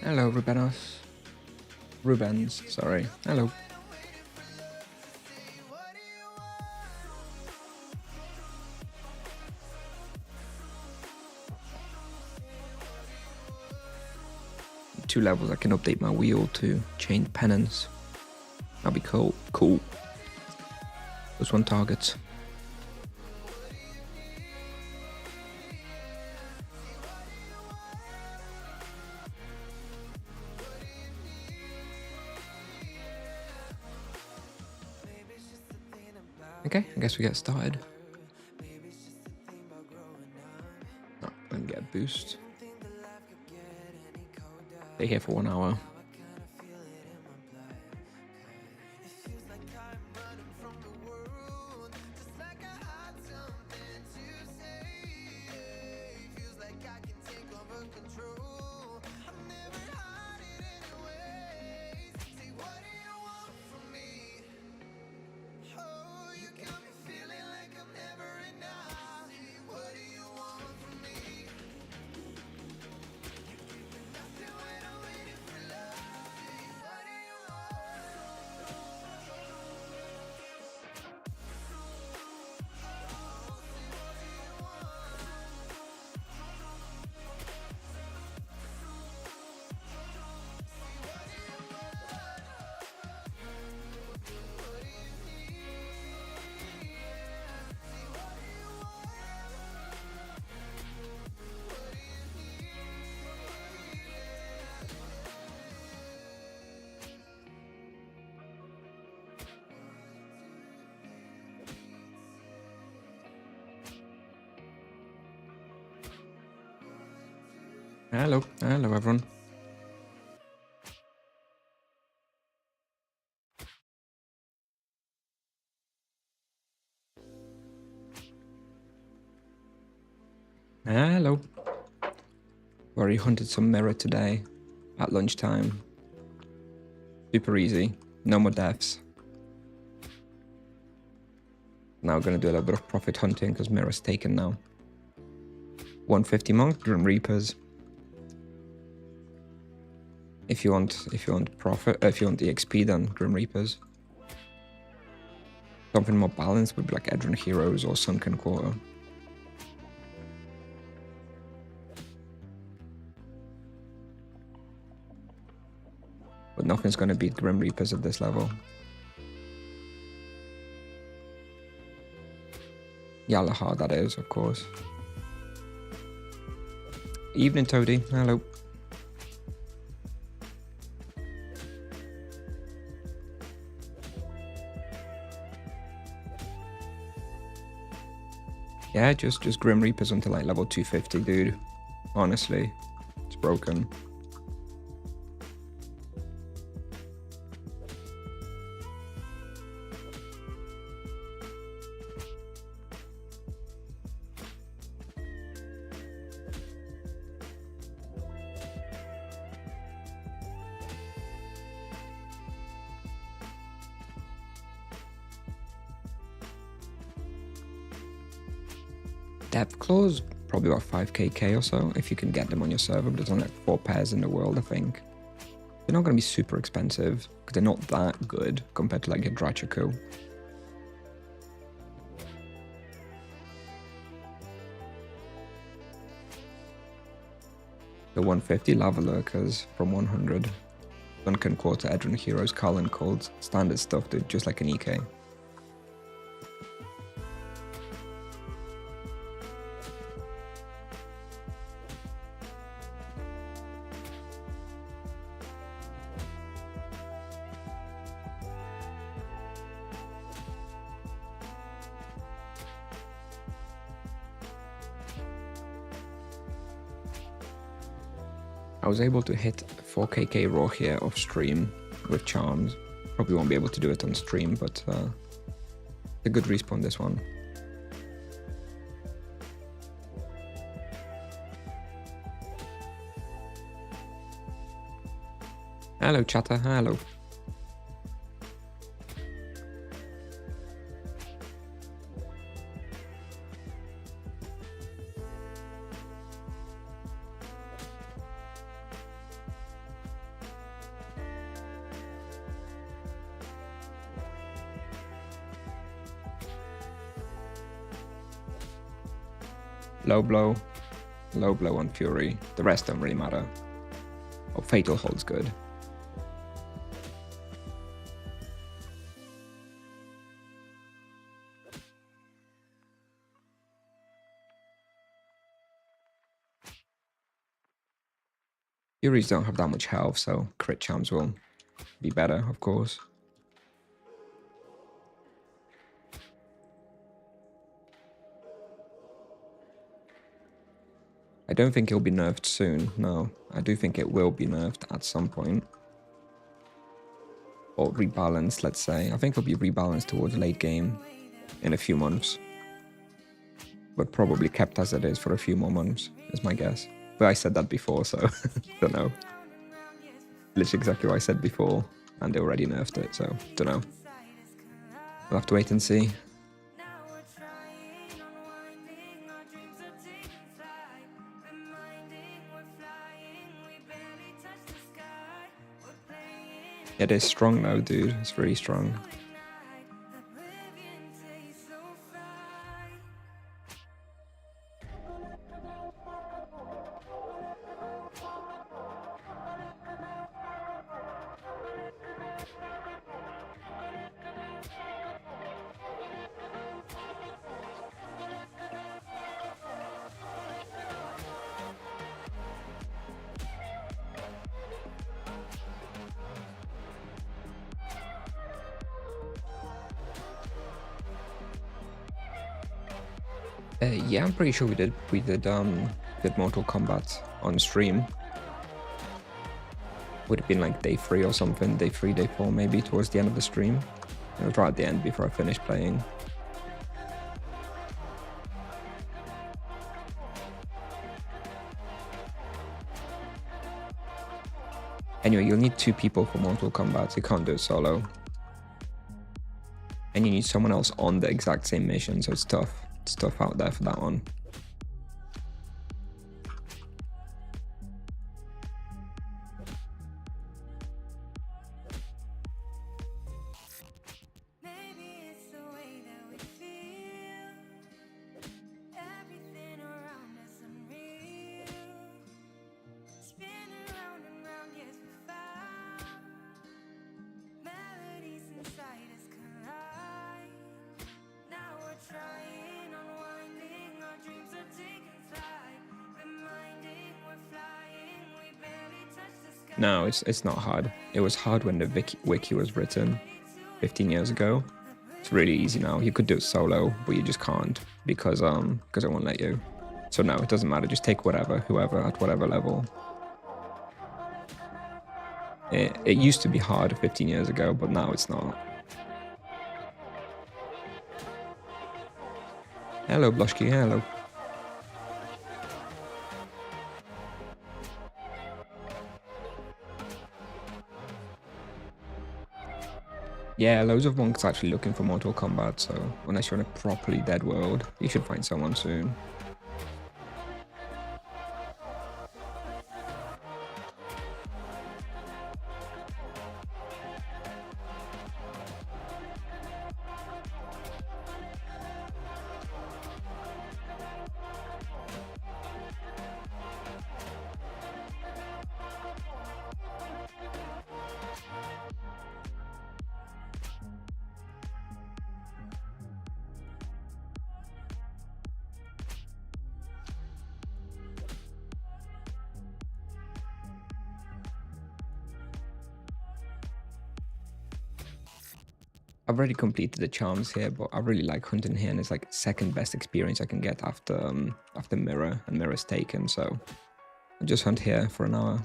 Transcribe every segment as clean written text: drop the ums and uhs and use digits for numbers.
Hello, Rubens, sorry. Hello. Two levels, I can update my wheel to change penance. That'd be cool. Cool. Plus one target. Okay, I guess we get started. Oh, and get a boost. Stay here for 1 hour. Hello everyone. Hello. Already hunted some mirror today at lunchtime. Super easy, no more deaths. Now we're gonna do a little bit of profit hunting because mirror's taken now. 150 monk, Grim Reapers. If you want profit, if you want the XP, then Grim Reapers. Something more balanced would be like Edron Heroes or Sunken Quarter. But nothing's gonna beat Grim Reapers at this level. Yalahar, that is, of course. Evening, Toady. Hello. Yeah, just Grim Reapers until like level 250, dude. Honestly, it's broken. Depth Claws, probably about 5kk or so, if you can get them on your server, but there's only like 4 pairs in the world, I think. They're not going to be super expensive, because they're not that good compared to like a Drachaku. The 150 Lava Lurkers from 100. Sunken Quarter, Edron Heroes, Carlin Cold, standard stuff, dude, just like an EK. I was able to hit 4kk raw here off stream with charms. Probably won't be able to do it on stream, but a good respawn this one. Hello chatter, hello. Low blow on Fury. The rest don't really matter. Oh, Fatal Hold's good. Furies don't have that much health, so crit charms will be better, of course. I don't think it'll be nerfed soon, no. I do think it will be nerfed at some point. Or rebalanced, let's say. I think it'll be rebalanced towards late game in a few months. But probably kept as it is for a few more months, is my guess. But I said that before, so don't know. Literally exactly what I said before, and they already nerfed it, so don't know. We'll have to wait and see. It is strong though, dude. It's very strong. Yeah, I'm pretty sure we did Mortal Kombat on stream. Would have been like day 3 or something, day 3, day 4 maybe, towards the end of the stream. It was right at the end before I finished playing. Anyway, you'll need 2 people for Mortal Kombat, you can't do it solo. And you need someone else on the exact same mission, so it's tough. It's tough out there for that one. No, it's not hard. It was hard when the wiki was written 15 years ago. It's really easy now. You could do it solo, but you just can't because it won't let you. So no, it doesn't matter. Just take whoever at whatever level. It used to be hard 15 years ago, but now it's not. Hello, Blushki. Hello. Yeah, loads of monks actually looking for Mortal Kombat, so unless you're in a properly dead world, you should find someone soon. I've already completed the charms here, but I really like hunting here, and it's like second best experience I can get after Mirror, and Mirror's taken, so I'll just hunt here for an hour.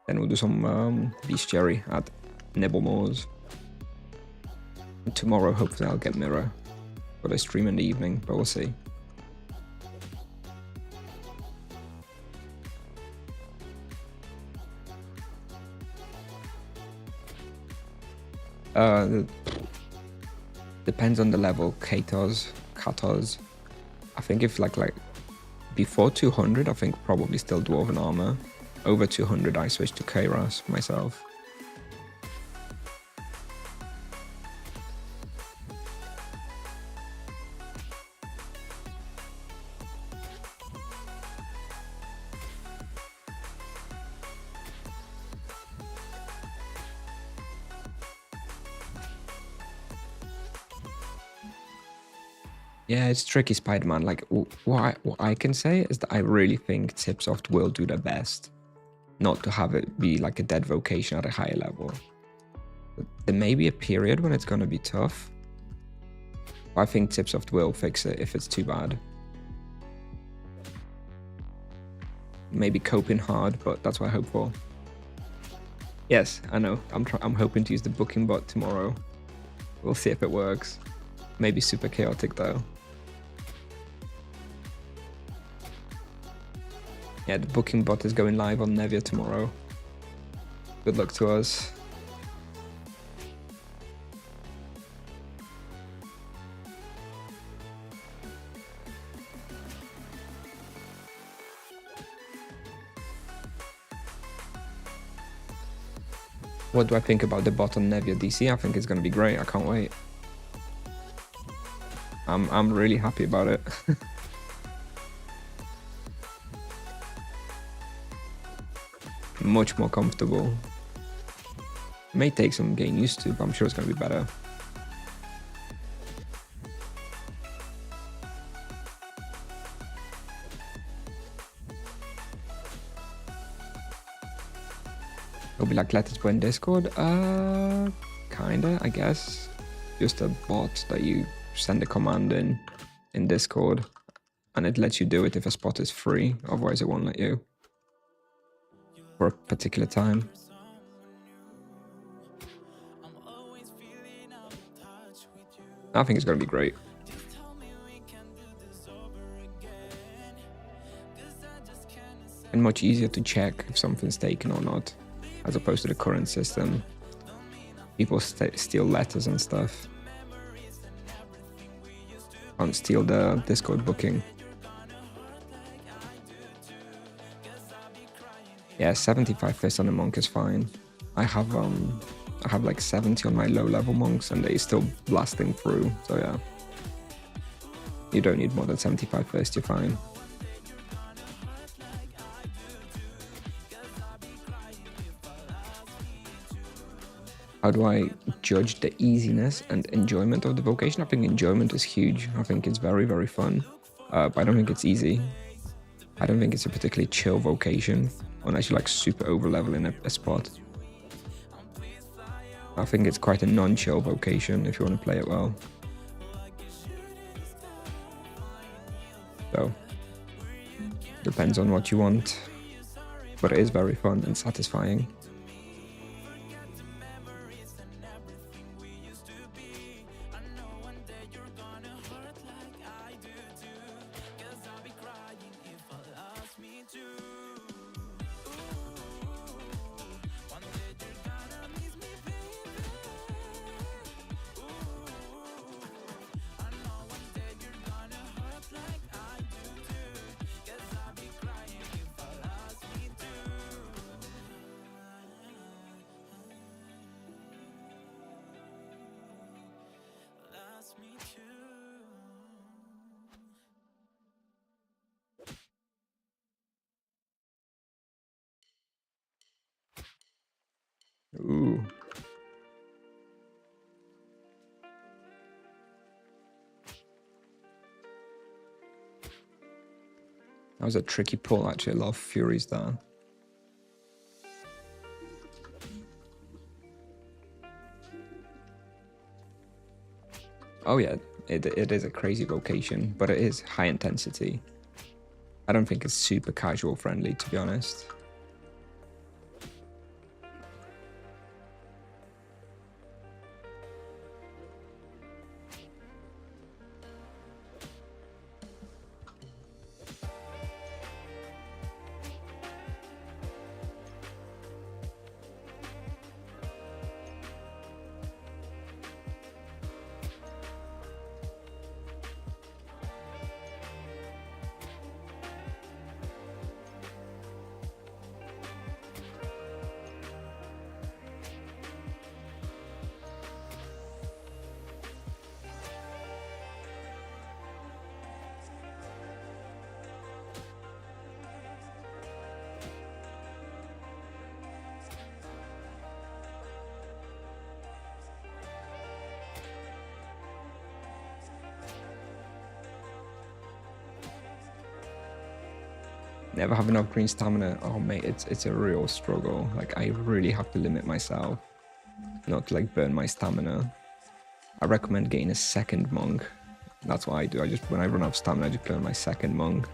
Then we'll do some bestiary at Nibble Moors. And tomorrow, hopefully I'll get Mirror, but I stream in the evening, but we'll see. Depends on the level. Katos. I think if like before 200, I think probably still Dwarven armor. Over 200, I switched to Kairos myself. Yeah, it's tricky, Spider-Man. Like, what I can say is that I really think Tipsoft will do their best not to have it be like a dead vocation at a higher level. But there may be a period when it's going to be tough. I think Tipsoft will fix it if it's too bad. Maybe coping hard, but that's what I hope for. Yes, I know. I'm hoping to use the booking bot tomorrow. We'll see if it works. Maybe super chaotic though. Yeah, the booking bot is going live on Nevia tomorrow. Good luck to us. What do I think about the bot on Nevia DC? I think it's going to be great. I can't wait. I'm really happy about it. Much more comfortable. May take some getting used to, but I'm sure it's going to be better. It'll be like Let It Go in Discord. Kinda, I guess. Just a bot that you send a command in Discord, and it lets you do it if a spot is free. Otherwise, it won't let you for a particular time. I think it's going to be great. And much easier to check if something's taken or not, as opposed to the current system. People steal letters and stuff. Can't steal the Discord booking. Yeah, 75 fists on a monk is fine. I have like 70 on my low level monks and they're still blasting through, so yeah. You don't need more than 75 fists, you're fine. How do I judge the easiness and enjoyment of the vocation? I think enjoyment is huge. I think it's very, very fun. But I don't think it's easy. I don't think it's a particularly chill vocation, unless you like super over level in a spot. I think it's quite a non-chill vocation if you want to play it well. So, depends on what you want. But it is very fun and satisfying. Ooh. That was a tricky pull, actually. A lot of Furies there. Oh yeah, it is a crazy vocation, but it is high intensity. I don't think it's super casual friendly, to be honest. never have enough green stamina. Oh mate, it's a real struggle. Like I really have to limit myself not to like burn my stamina. I recommend getting a second monk. That's what I do. When I run out of stamina, I just play on my second monk.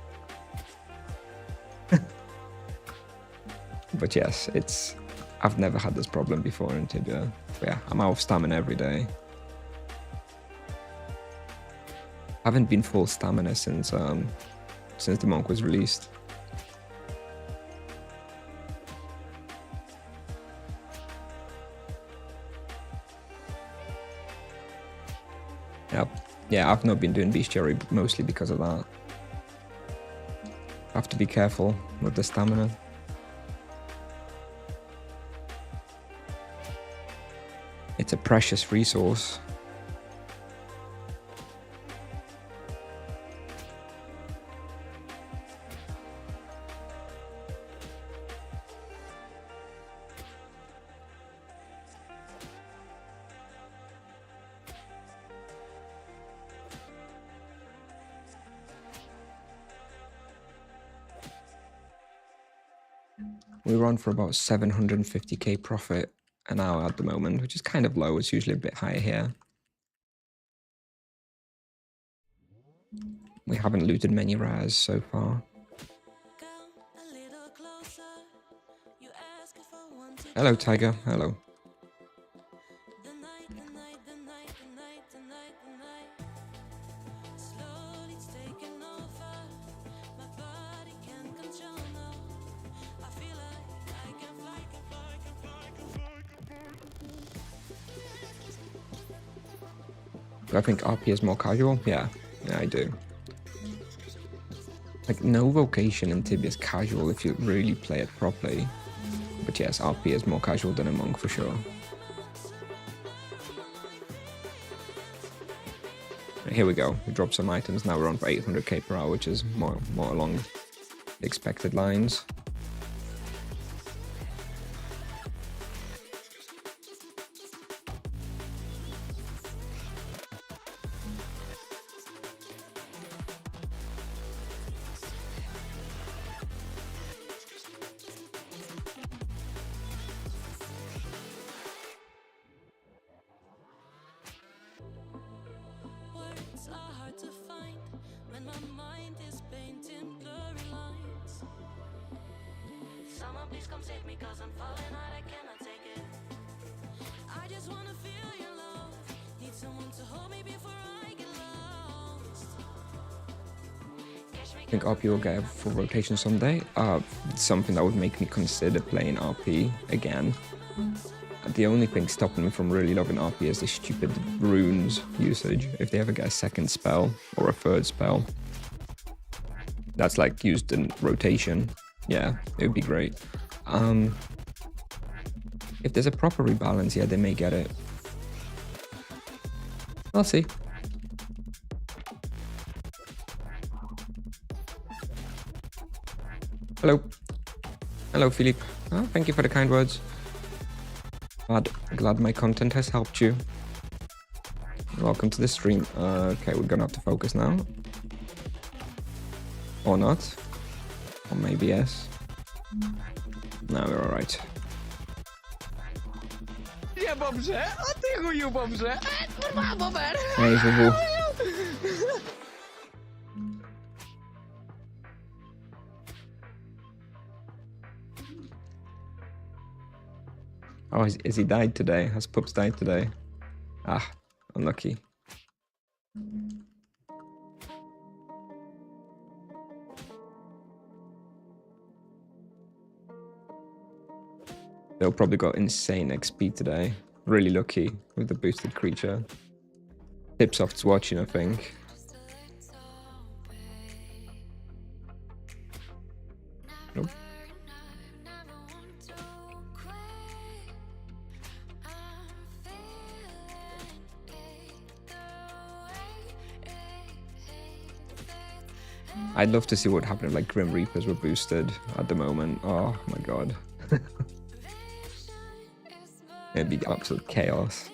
But yes, I've never had this problem before in Tibia. But yeah, I'm out of stamina every day. I haven't been full stamina since the monk was released. Yep. Yeah, I've not been doing bestiary mostly because of that. I have to be careful with the stamina. It's a precious resource. We run for about 750k profit an hour at the moment, which is kind of low. It's usually a bit higher here. We haven't looted many rares so far. Hello, Tiger. Hello. Do I think RP is more casual? Yeah, I do. Like, no Vocation in Tibia is casual if you really play it properly. But yes, RP is more casual than a monk for sure. Here we go. We dropped some items. Now we're on for 800k per hour, which is more along the expected lines. Please come save me, cause I'm falling hard, I cannot take it. I just wanna feel your love. Need someone to hold me before I get lost. I think RP will get a full rotation someday. Something that would make me consider playing RP again. The only thing stopping me from really loving RP is the stupid runes usage. If they ever get a second spell or a third spell that's like used in rotation, yeah, it would be great. If there's a proper rebalance, yeah, they may get it. I'll see. Hello. Hello, Philippe. Oh, thank you for the kind words. Glad my content has helped you. Welcome to the stream. Okay, we're gonna have to focus now. Or not. Or maybe yes. No, we're alright. Ja, Bobze, a ty chuju, Bobze. Kurwa, Bober. Hey, Vuvu. Oh, is he died today? Has Pups died today? Ah, unlucky. They'll probably got insane XP today. Really lucky with the boosted creature. Tipsoft's watching, I think. Nope. I'd love to see what happened if like Grim Reapers were boosted at the moment. Oh my god. It'd be absolute chaos.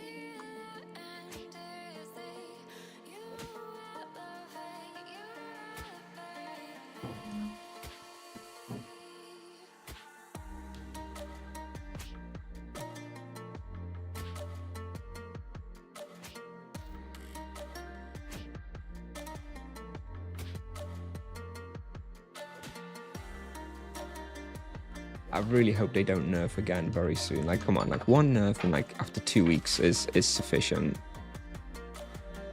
I really hope they don't nerf again very soon. Like, come on, like one nerf and like after 2 weeks is sufficient.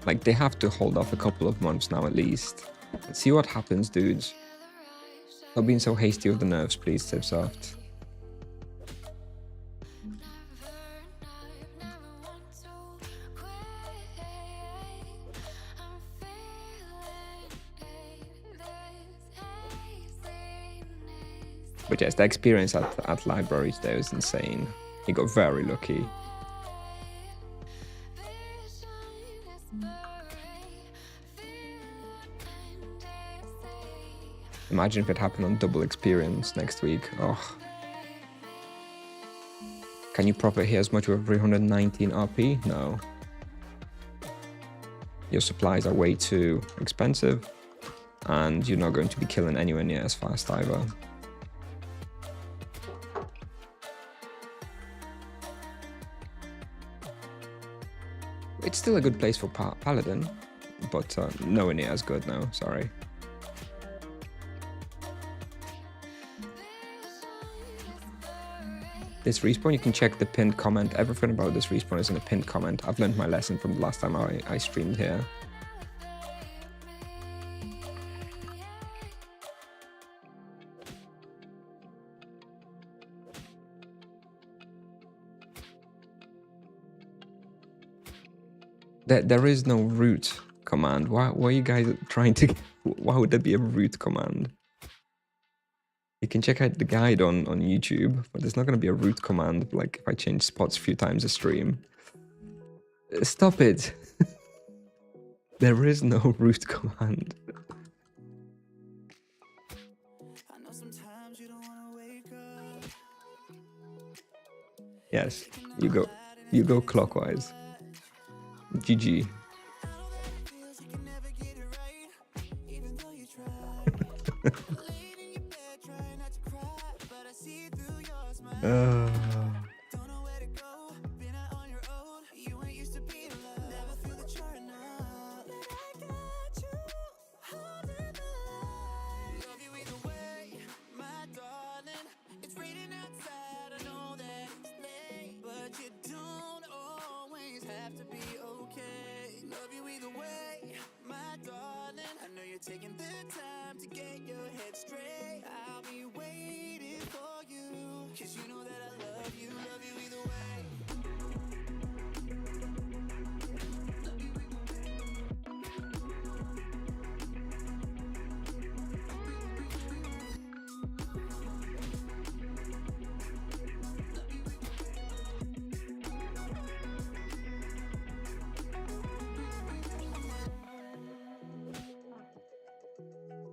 Like, they have to hold off a couple of months now at least. Let's see what happens, dudes. Stop being so hasty with the nerfs, please, Tipsoft. But yes, the experience at libraries there is insane. He got very lucky. Imagine if it happened on double experience next week. Oh. Can you profit here as much with 319 RP? No. Your supplies are way too expensive, and you're not going to be killing anywhere near as fast either. It's still a good place for paladin, but nowhere near as good now, sorry. This respawn, you can check the pinned comment. Everything about this respawn is in a pinned comment. I've learned my lesson from the last time I streamed here. There is no root command. Why are you guys trying to... Why would there be a root command? You can check out the guide on YouTube, but there's not going to be a root command, like if I change spots a few times a stream. Stop it! There is no root command. Yes, you go clockwise. GG. Taking the time to get your head straight. I'll be waiting for you, 'cause you know that I love you either way.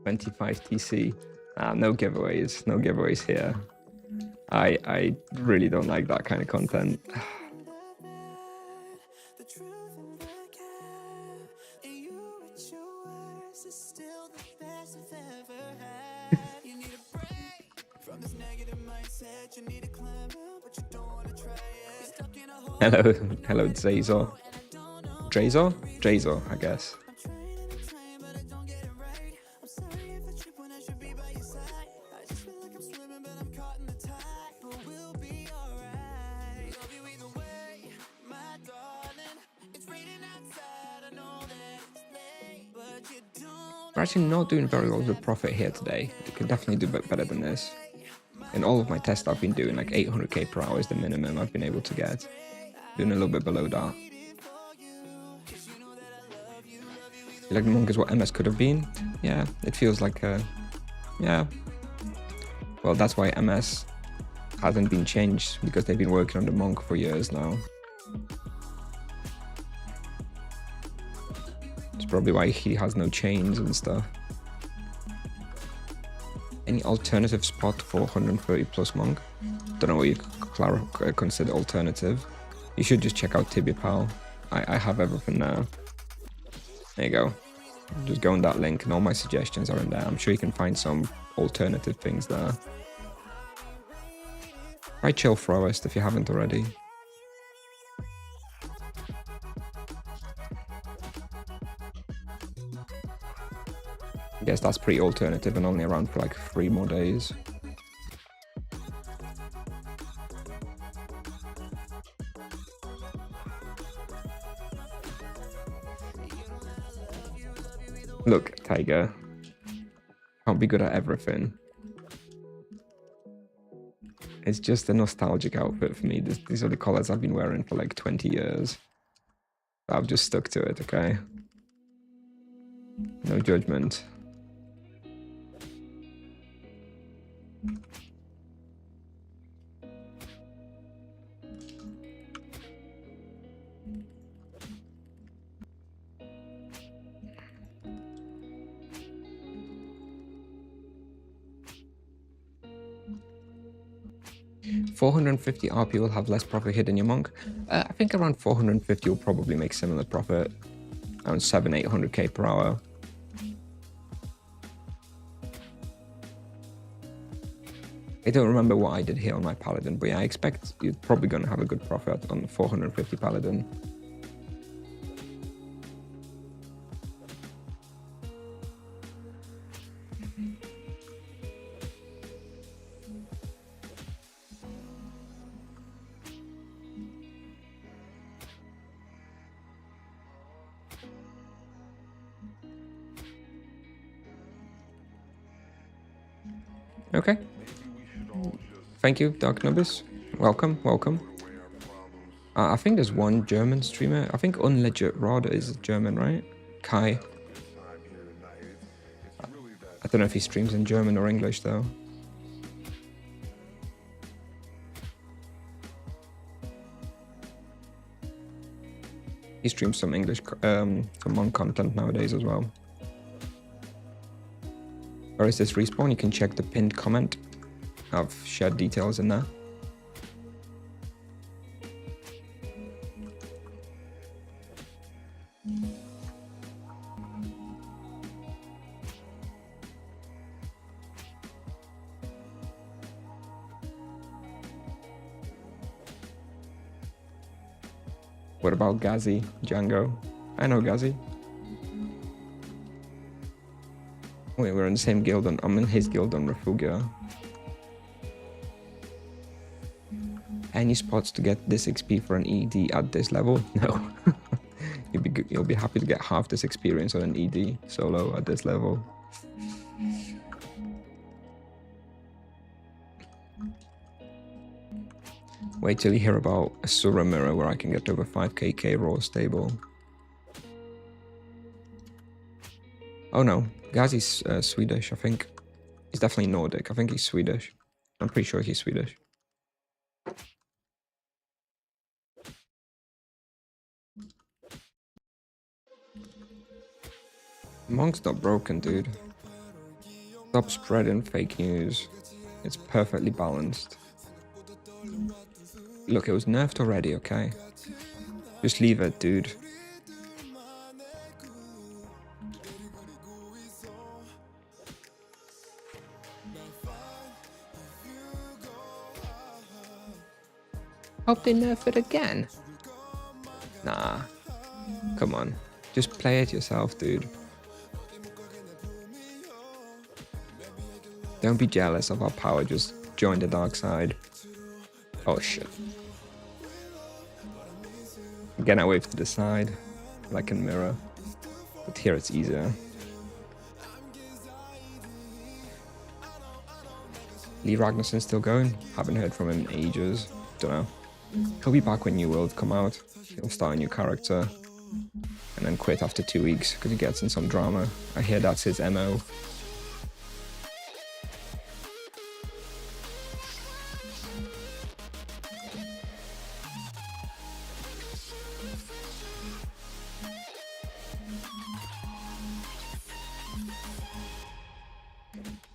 $25 TC. No giveaways here. I really don't like that kind of content. Hello, Drazor. Drazor, I guess. We're actually not doing very well with profit here today. We can definitely do a bit better than this. In all of my tests I've been doing, like 800k per hour is the minimum I've been able to get. Doing a little bit below that. Like the monk is what MS could have been? Yeah, it feels like yeah. Well, that's why MS hasn't been changed, because they've been working on the monk for years now. It's probably why he has no chains and stuff. Any alternative spot for 130 plus monk? Don't know what you consider alternative. You should just check out Tibia Pal. I have everything there. There you go. Just go on that link and all my suggestions are in there. I'm sure you can find some alternative things there. Try Chill Forest if you haven't already. I guess that's pretty alternative and only around for like 3 more days. Look, Tiger. Can't be good at everything. It's just a nostalgic outfit for me. These are the colors I've been wearing for like 20 years. I've just stuck to it, okay? No judgment. $450 RP will have less profit here than your monk. I think around 450 will probably make similar profit. Around 700-800k per hour. I don't remember what I did here on my paladin, but yeah, I expect you're probably going to have a good profit on the 450 paladin. Okay. Thank you, Dark Nubis. Welcome, welcome. I think there's one German streamer. I think Unlegit Rod is German, right? Kai. I don't know if he streams in German or English, though. He streams some English, some Monk content nowadays as well. Or is this respawn? You can check the pinned comment. I've shared details in there. What about Gazi, Django? I know Gazi. Wait, we're in the same guild. I'm in his guild on Refugia. Any spots to get this XP for an ED at this level? No. You'll be happy to get half this experience on an ED solo at this level. Wait till you hear about a Sura mirror where I can get over 5k raw stable. Oh no, Gazi's Swedish, I think. He's definitely Nordic. I think he's Swedish. I'm pretty sure he's Swedish. Monk's not broken, dude. Stop spreading fake news. It's perfectly balanced. Look, it was nerfed already, okay? Just leave it, dude. Hope they nerf it again. Nah. Come on. Just play it yourself, dude. Don't be jealous of our power, just join the dark side. Oh shit. Again, I wave to the side, like in Mirror. But here it's easier. Lee Ragnarsson still going? Haven't heard from him in ages. Don't know. He'll be back when New World come out. He'll start a new character. And then quit after 2 weeks because he gets in some drama. I hear that's his MO.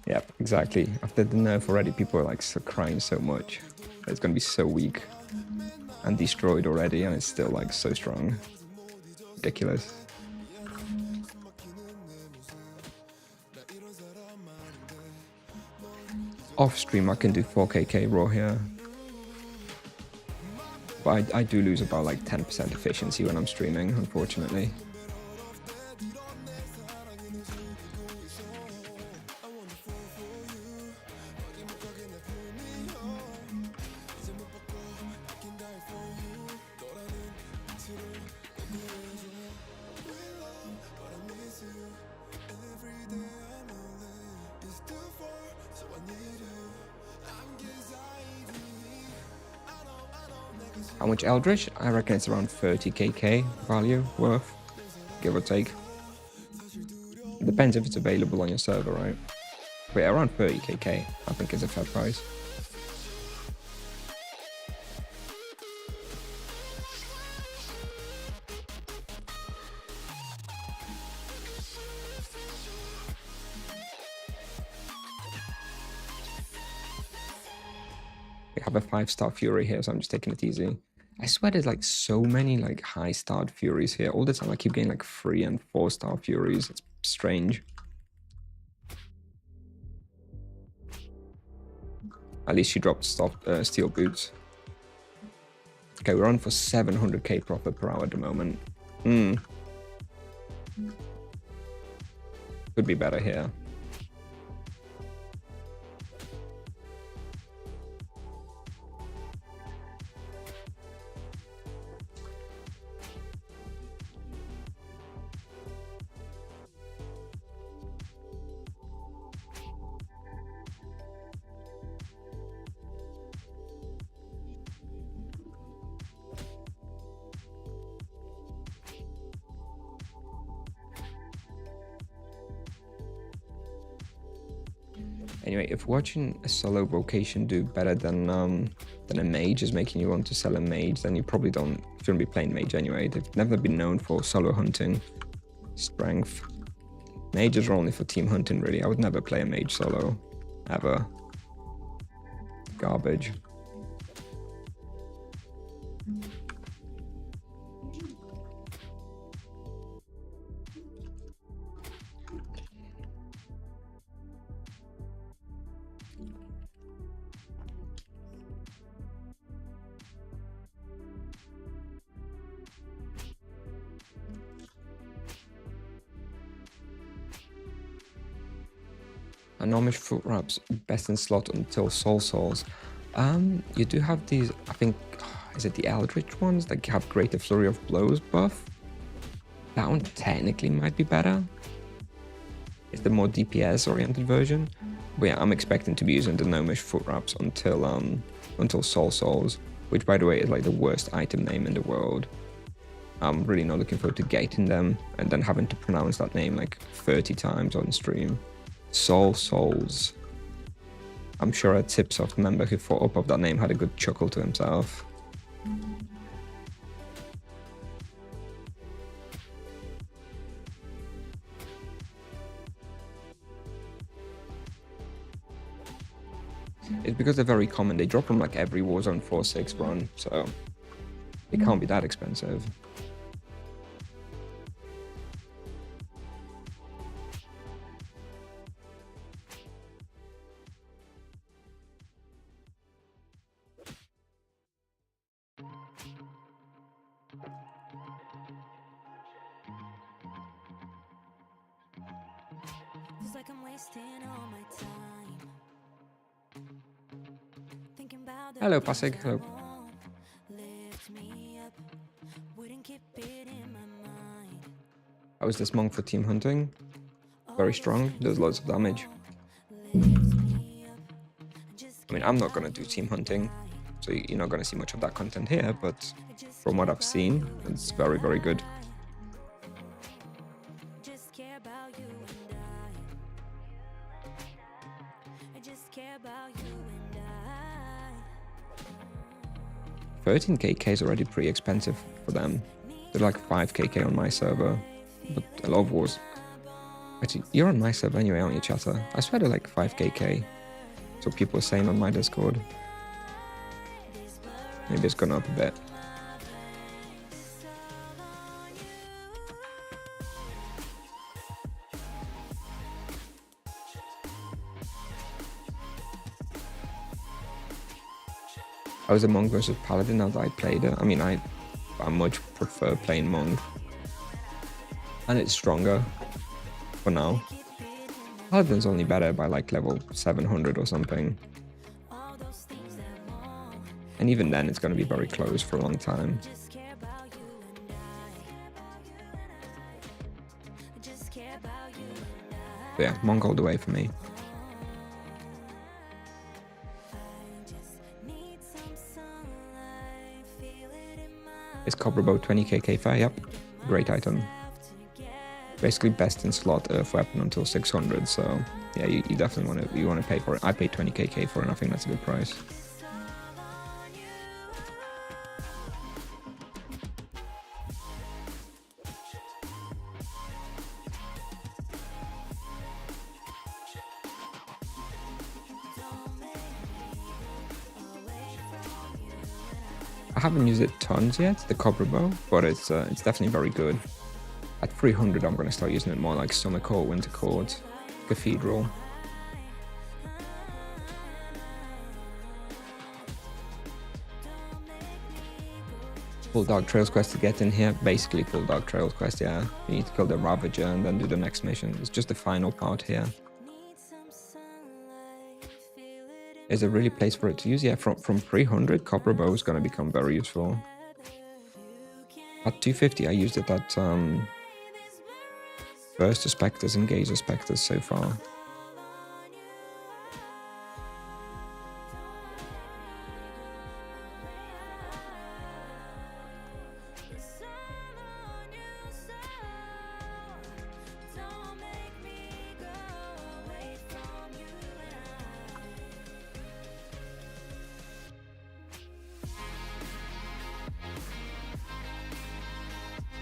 Yep, exactly. After the nerf already, people are like crying so much. It's gonna be so weak and destroyed already, and it's still like so strong. Ridiculous. Off stream, I can do 4kk raw here, but I do lose about like 10% efficiency when I'm streaming, unfortunately. How much Eldritch? I reckon it's around 30kk value worth, give or take. It depends if it's available on your server, right? But yeah, around 30kk, I think is a fair price. We have a 5-star Fury here, so I'm just taking it easy. I swear there's like so many like high-starred Furies here. All the time I keep getting like 3 and 4-star Furies. It's strange. At least she dropped steel boots. Okay, we're on for 700k profit per hour at the moment. Could be better here. Anyway, if watching a solo Vocation do better than a Mage is making you want to sell a Mage, then you probably shouldn't be playing Mage anyway. They've never been known for solo hunting strength. Mages are only for team hunting, really. I would never play a Mage solo, ever. Garbage. Anomish foot wraps, best in slot until Soul Souls. You do have these, I think, is it the Eldritch ones that have greater flurry of blows buff? That one technically might be better. It's the more DPS oriented version. But yeah, I'm expecting to be using the Gnomish foot wraps until Soul Souls, which by the way is like the worst item name in the world. I'm really not looking forward to getting them and then having to pronounce that name like 30 times on stream. Soul Souls. I'm sure a Tipsoft member who thought up of that name had a good chuckle to himself. It's because they're very common. They drop them like every Warzone 4.6 run, so it can't be that expensive. Feels like I'm wasting all my time. Thinking about the Hello, things Pasig. that Hello. won't lift me up. Wouldn't keep it in my mind. How is this monk for team hunting? Very strong, does loads of damage. I mean, I'm not going to do team hunting, so you're not going to see much of that content here, but from what I've seen, it's very, very good. Just care about you and I just care about you and 13kk is already pretty expensive for them. They're like 5kk on my server, but a lot of wars. Actually, you're on my server anyway, aren't you, chatter? I swear they're like 5kk. So people are saying on my Discord. Maybe it's gone up a bit. I was a monk versus paladin now that I played it. I mean, I much prefer playing monk. And it's stronger for now. Paladin's only better by like level 700 or something. And even then, it's going to be very close for a long time. But yeah, monk all the way for me. need some sunlight, feel Is Cobra Bow 20k fair? Yep. Great item. Basically best in slot earth weapon until 600, so yeah, you definitely want to pay for it. I paid 20k for it, and I think that's a good price. I haven't used it tons yet, the Cobra Bow, but it's definitely very good. At 300, I'm going to start using it more like Summer Court, Winter Court, Cathedral. Full Dark Trails quest to get in here. Basically full Dark Trails quest, yeah. You need to kill the Ravager and then do the next mission. It's just the final part here. Is there really a place for it to use? Yeah, from 300, Copper Bow is going to become very useful. At 250, I used it at Burst the Spectres, Engage the Spectres so far.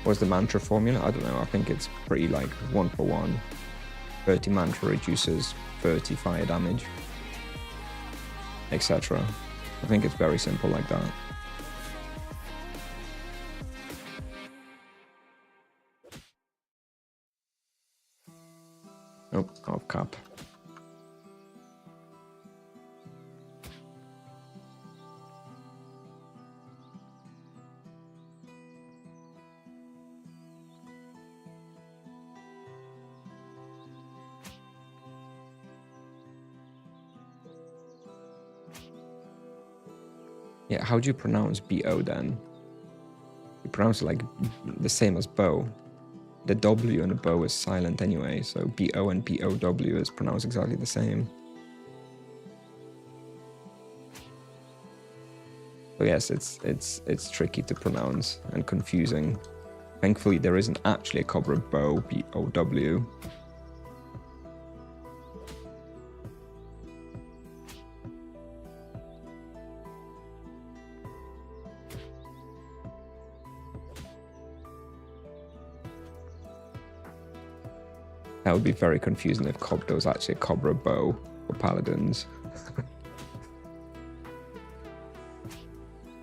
What's the mantra formula? I don't know. I think it's pretty like 1-for-1. 30 mantra reduces 30 fire damage, etc. I think it's very simple like that. Oh, off cap. Yeah, how do you pronounce BO then? You pronounce it like the same as bow. The W in the bow is silent anyway, so BO and BOW is pronounced exactly the same. So yes, it's tricky to pronounce and confusing. Thankfully, there isn't actually a Cobra Bow, BOW. That would be very confusing if Cobra was actually a Cobra Bow for paladins.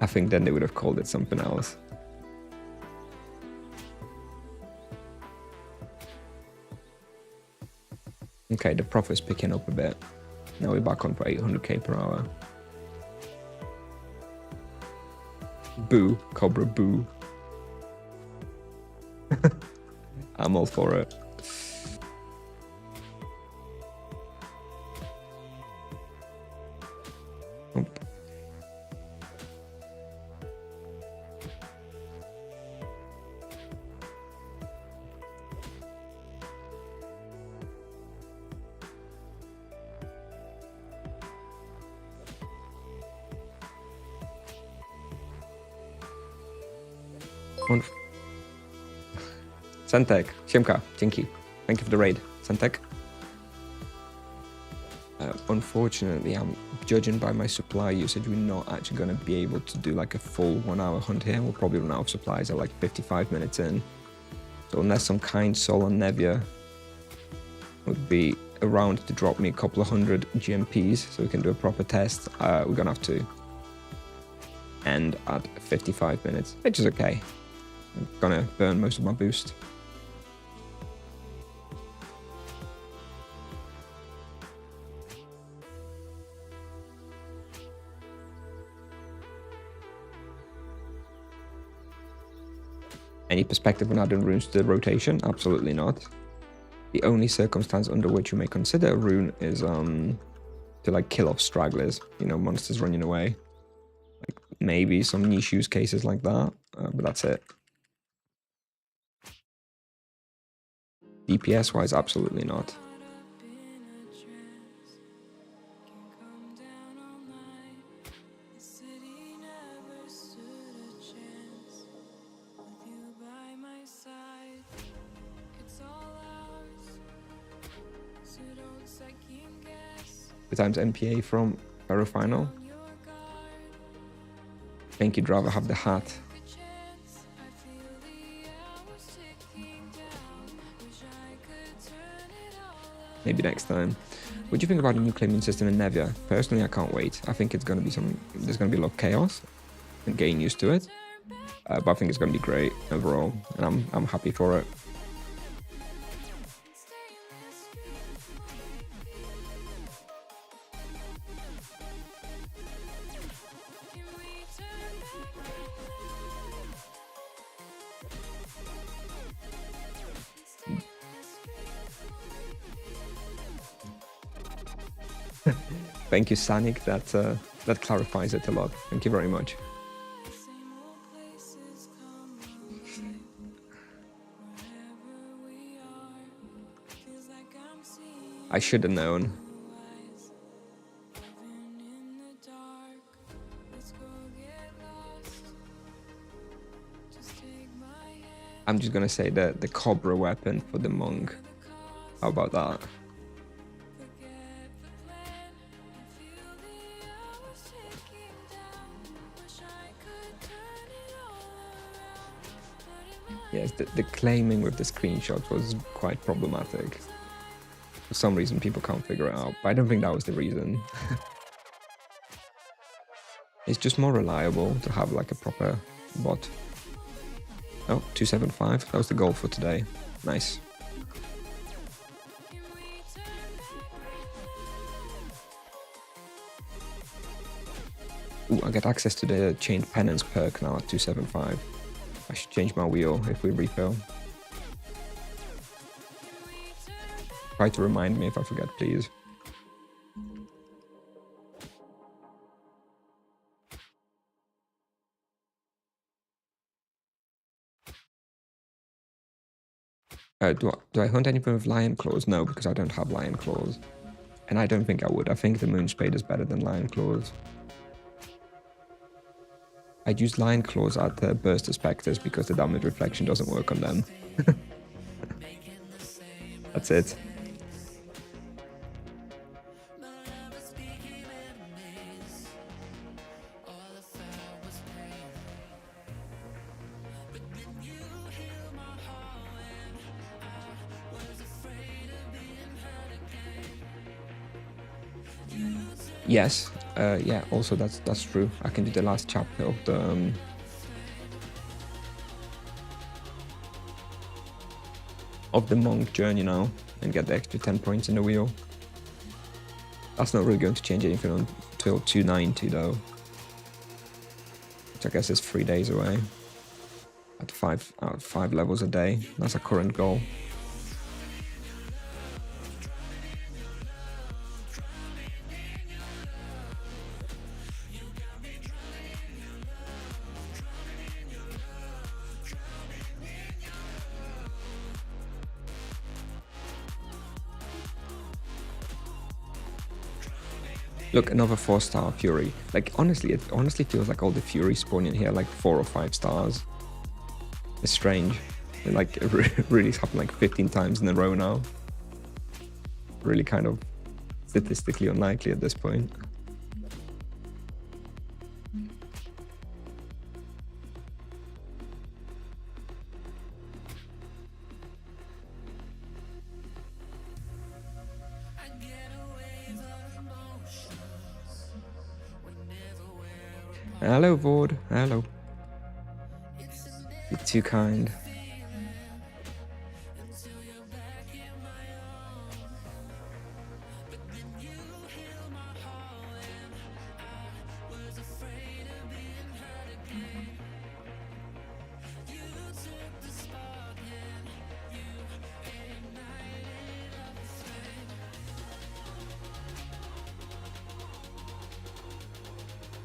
I think then they would have called it something else. Okay, the profit's picking up a bit. Now we're back on for 800k per hour. Boo, Cobra boo. I'm all for it. Sentek, Siemka, dzięki. Thank you for the raid, Sentek. Unfortunately, I'm judging by my supply usage, we're not actually going to be able to do like a full 1 hour hunt here. We'll probably run out of supplies at like 55 minutes in. So unless some kind soul on Nevia would be around to drop me a couple of 100 GMPs so we can do a proper test, we're going to have to end at 55 minutes, which is okay. I'm going to burn most of my boost. Any perspective on adding runes to the rotation? Absolutely not. The only circumstance under which you may consider a rune is to like kill off stragglers, you know, monsters running away. Like maybe some niche use cases like that, but that's it. DPS wise, absolutely not. 2 times MPA from Pharaoh Final. I think you'd rather have the hat. Maybe next time. What do you think about the new claiming system in Nevia? Personally, I can't wait. I think it's going to be there's going to be a lot of chaos and getting used to it. But I think it's going to be great overall, and I'm happy for it. Thank you, Sanic. That clarifies it a lot. Thank you very much. I should have known. I'm just gonna say the Cobra weapon for the monk. How about that? Yes, the claiming with the screenshots was quite problematic. For some reason, people can't figure it out, but I don't think that was the reason. It's just more reliable to have like a proper bot. Oh, 275. That was the goal for today. Nice. Ooh, I get access to the Chained Penance perk now at 275. I should change my wheel if we refill. Try to remind me if I forget, please. Do I hunt anything with Lion Claws? No, because I don't have Lion Claws. And I don't think I would. I think the Moon Spade is better than Lion Claws. I'd use Lion Claws at the Burst of Spectres because the damage reflection doesn't work on them. That's it. Yes, yeah, also that's true. I can do the last chapter of the monk journey now and get the extra 10 points in the wheel. That's not really going to change anything until 290 though, which I guess is 3 days away at 5 levels a day. That's our current goal. Look, another 4-star Fury. Like, honestly, it honestly feels like all the Furies spawn in here like 4 or 5 stars. It's strange. Like, it really happened like 15 times in a row now. Really kind of statistically unlikely at this point. Hello, Vord. Hello. You're too kind.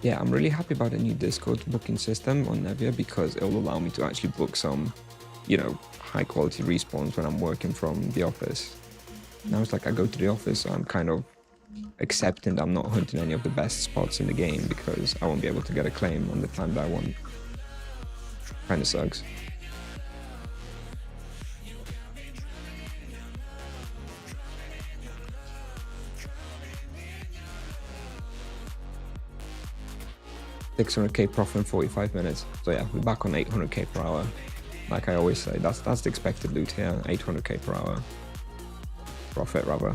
Yeah, I'm really happy about the new Discord booking system on Nevia because it will allow me to actually book some, you know, high quality respawns when I'm working from the office. Now it's like I go to the office, so I'm kind of accepting that I'm not hunting any of the best spots in the game because I won't be able to get a claim on the time that I want. Kinda sucks. 600k profit in 45 minutes. So yeah, we're back on 800k per hour. Like I always say, that's the expected loot here, 800k per hour. Profit, rather.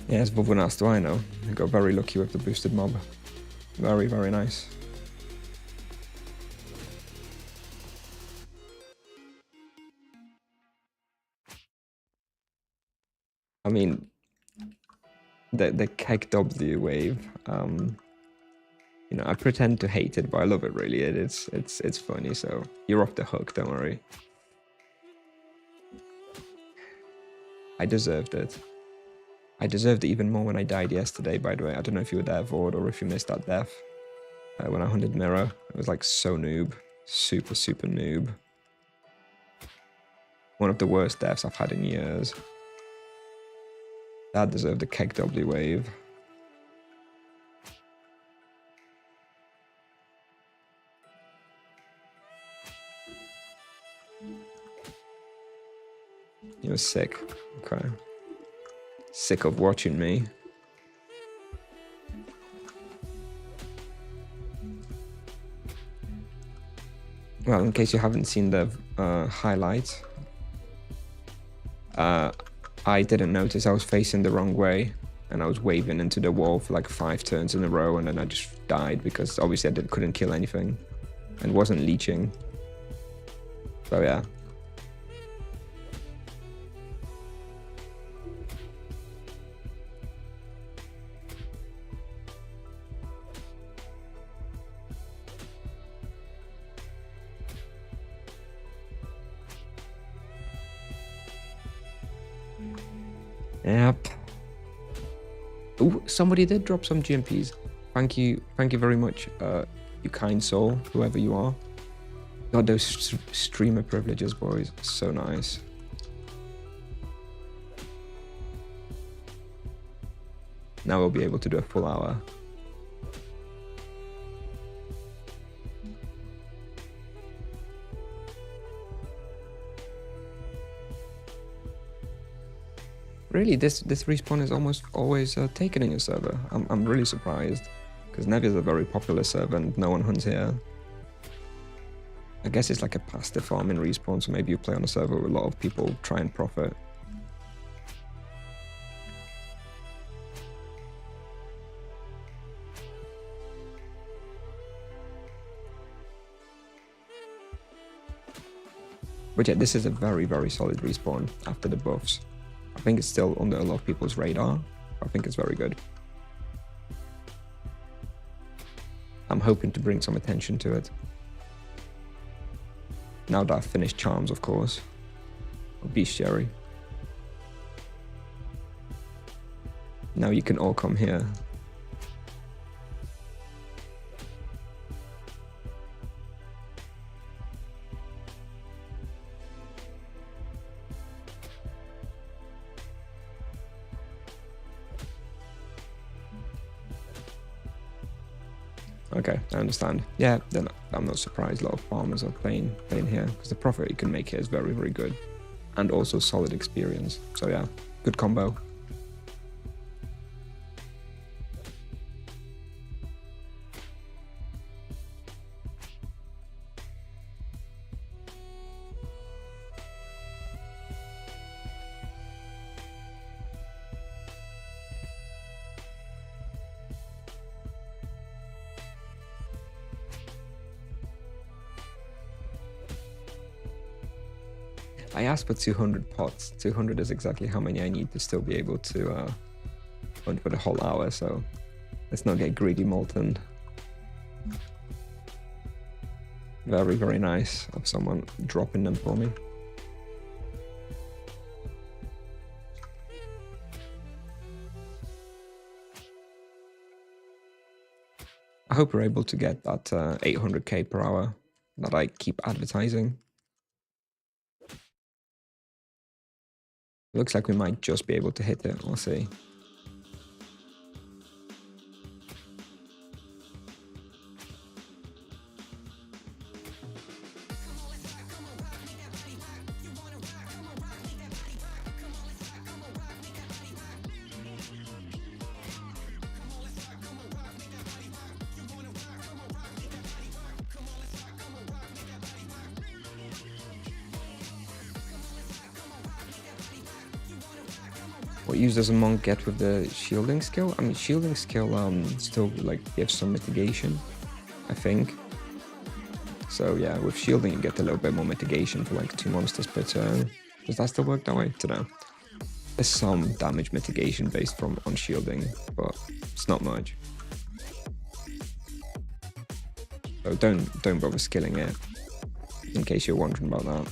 Yes, Vovunas, do I know? I got very lucky with the boosted mob. Very, very nice. I mean, the keg W wave, you know, I pretend to hate it, but I love it really. It's funny, so you're off the hook, don't worry. I deserved it. I deserved it even more when I died yesterday, by the way. I don't know if you were there, Vord, or if you missed that death. When I hunted Mirror, it was like so noob. Super, super noob. One of the worst deaths I've had in years. That deserved the keg W wave. You're sick. Okay. Sick of watching me. Well, in case you haven't seen the highlights, I didn't notice I was facing the wrong way, and I was waving into the wall for like 5 turns in a row, and then I just died because obviously I couldn't kill anything and wasn't leeching. So yeah. Yep. Oh, somebody did drop some GMPs. Thank you very much, you kind soul, whoever you are. God, those streamer privileges, boys, so nice. Now we'll be able to do a full hour. Really, this respawn is almost always taken in your server. I'm really surprised, because Nev is a very popular server and no one hunts here. I guess it's like a passive farming respawn, so maybe you play on a server where a lot of people try and profit. But yeah, this is a very, very solid respawn after the buffs. I think it's still under a lot of people's radar. I think it's very good. I'm hoping to bring some attention to it. Now that I've finished Charms, of course. Or Bestiary. Now you can all come here. Okay, I understand. Yeah, then I'm not surprised a lot of farmers are playing here, because the profit you can make here is very, very good. And also solid experience. So yeah, good combo. I asked for 200 pots. 200 is exactly how many I need to still be able to hunt for the whole hour, so let's not get greedy, Molten. Very, very nice of someone dropping them for me. I hope we're able to get that 800k per hour that I keep advertising. Looks like we might just be able to hit it, we'll see. What use does a monk get with the shielding skill? I mean, shielding skill still like gives some mitigation, I think. So yeah, with shielding you get a little bit more mitigation for like 2 monsters per turn. Does that still work that way? I don't know. There's some damage mitigation based on shielding, but it's not much. So don't bother skilling it, in case you're wondering about that.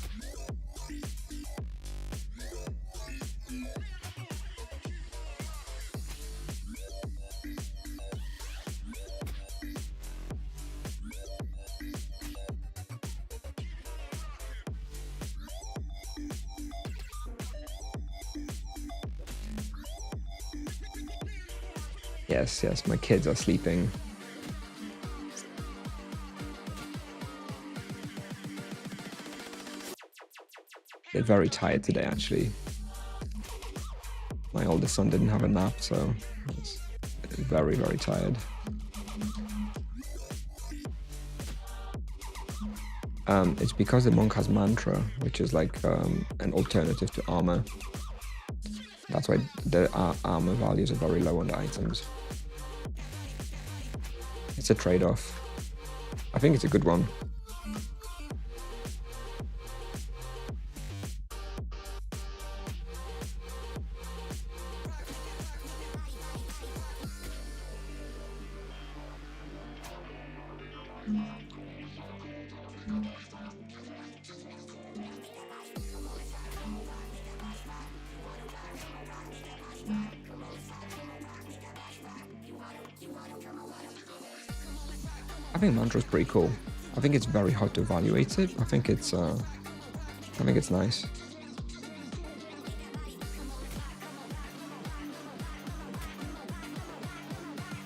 Yes, my kids are sleeping. They're very tired today, actually. My oldest son didn't have a nap, so he's very, very tired. It's because the monk has mantra, which is like an alternative to armor. That's why the armor values are very low on the items. It's a trade-off. I think it's a good one. I think mantra's pretty cool. I think it's very hard to evaluate it. I think it's nice.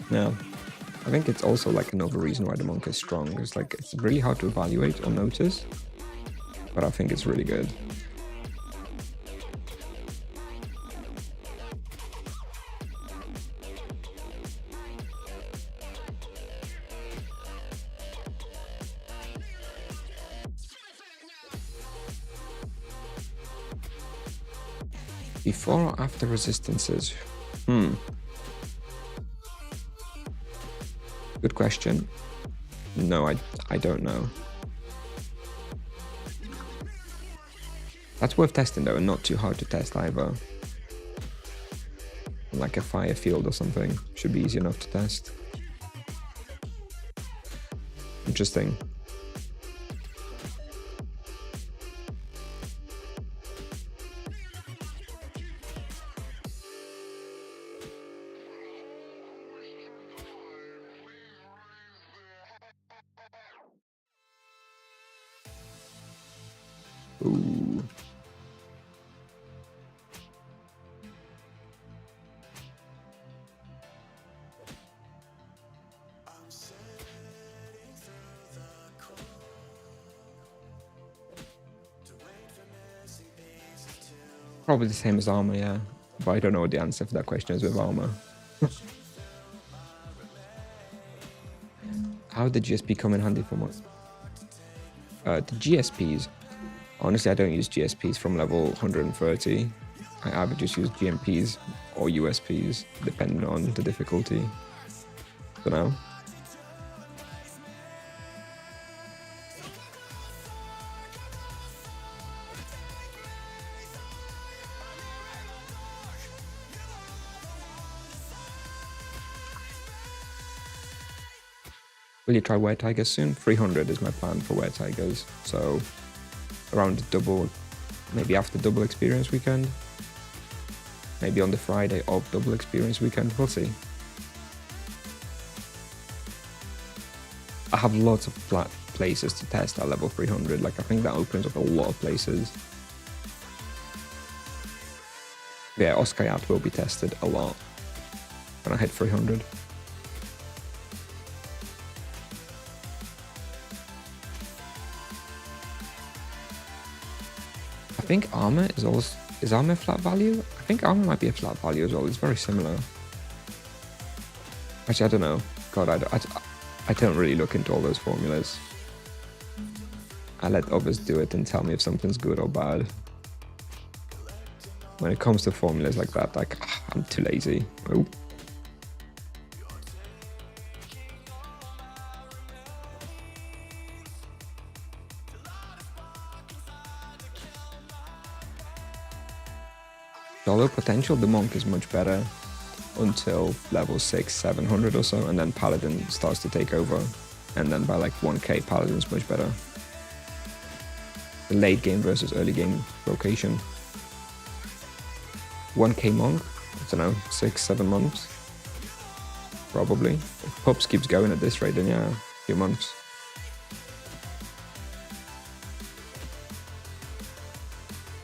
Yeah. I think it's also like another reason why the monk is strong. It's like it's really hard to evaluate or notice, but I think it's really good. Before or after resistances? Good question. No, I don't know. That's worth testing though, and not too hard to test either. Like a fire field or something. Should be easy enough to test. Interesting. Ooh. Probably the same as armor, yeah. But I don't know what the answer for that question is with armor. How did GSP come in handy for what? The GSPs. Honestly, I don't use GSPs from level 130. I either just use GMPs or USPs, depending on the difficulty. For now. Will you try Were Tigers soon? 300 is my plan for Were Tigers, so around double, maybe after double experience weekend, maybe on the Friday of double experience weekend, we'll see. I have lots of flat places to test at level 300, like I think that opens up a lot of places. Yeah, Oskayat will be tested a lot when I hit 300. I think armor is armor flat value? I think armor might be a flat value as well. It's very similar. Actually, I don't know. God, I don't really look into all those formulas. I let others do it and tell me if something's good or bad. When it comes to formulas like that, like, I'm too lazy. Oh. Although potential, the monk is much better until level 6, 700 or so, and then paladin starts to take over. And then by like 1k, paladin's much better. The late game versus early game vocation. 1k monk, I don't know, 6, 7 months. Probably. If Pups keeps going at this rate, then yeah, a few months.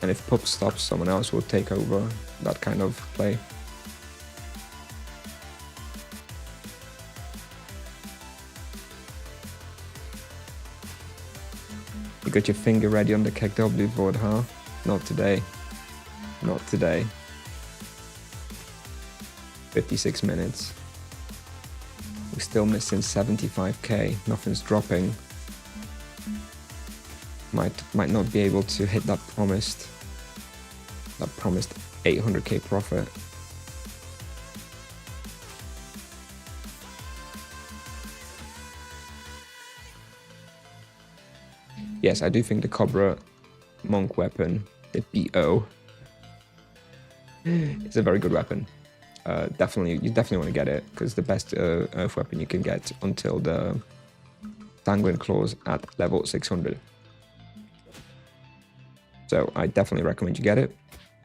And if Pup stops, someone else will take over that kind of play. You got your finger ready on the KW board, huh? Not today. Not today. 56 minutes. We're still missing 75k. Nothing's dropping. Might not be able to hit that promised 800k profit. Yes, I do think the Cobra monk weapon, the BO, is a very good weapon. You definitely want to get it, because the best earth weapon you can get until the Sanguine Claws at level 600. So I definitely recommend you get it.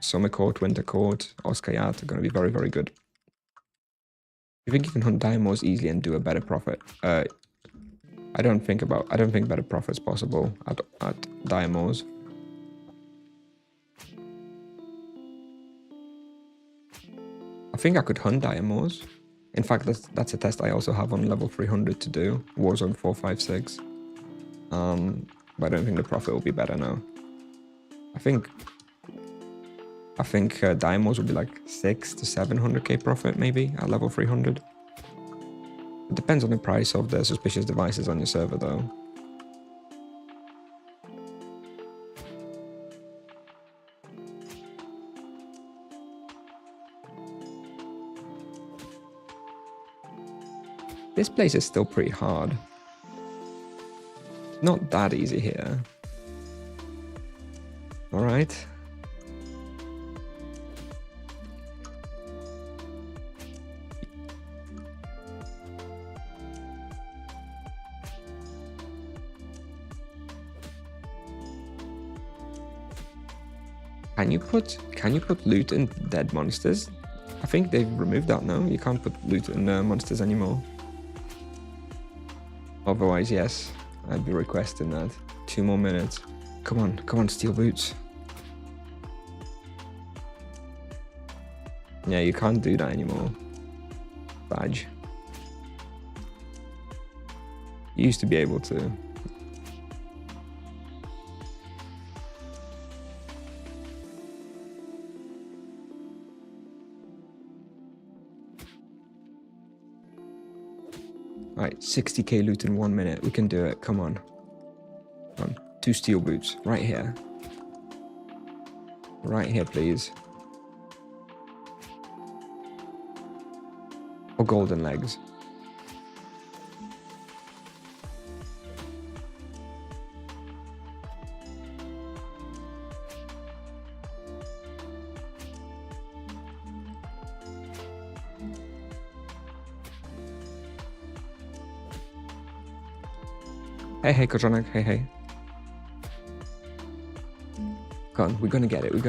Summer Court, Winter Court, Oscar Yat are going to be very, very good. You think you can hunt Diamos easily and do a better profit? I don't think better profit's possible at Diamos. I think I could hunt Diamos. In fact, that's a test I also have on level 300 to do. Warzone 456. But I don't think the profit will be better now. I think Diamos will be like 600 to 700k profit maybe at level 300. It depends on the price of the suspicious devices on your server though. This place is still pretty hard. Not that easy here. Alright. Can you put loot in dead monsters? I think they've removed that now. You can't put loot in monsters anymore. Otherwise, yes, I'd be requesting that. 2 more minutes. Come on, steel boots. Yeah, you can't do that anymore. Badge. You used to be able to. Right, 60k loot in 1 minute. We can do it. Come on. 2 steel boots. Right here. Right here, please. Or golden legs. Hey, Kotronek, hey. Come on, we're gonna get it, We're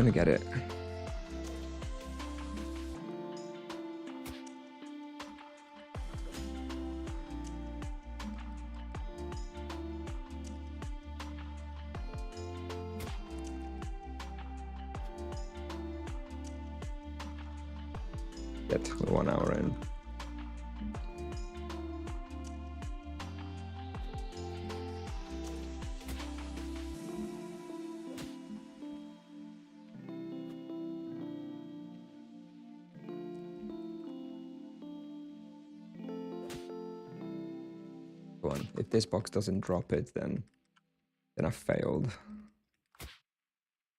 1 hour in. If this box doesn't drop it, then I failed.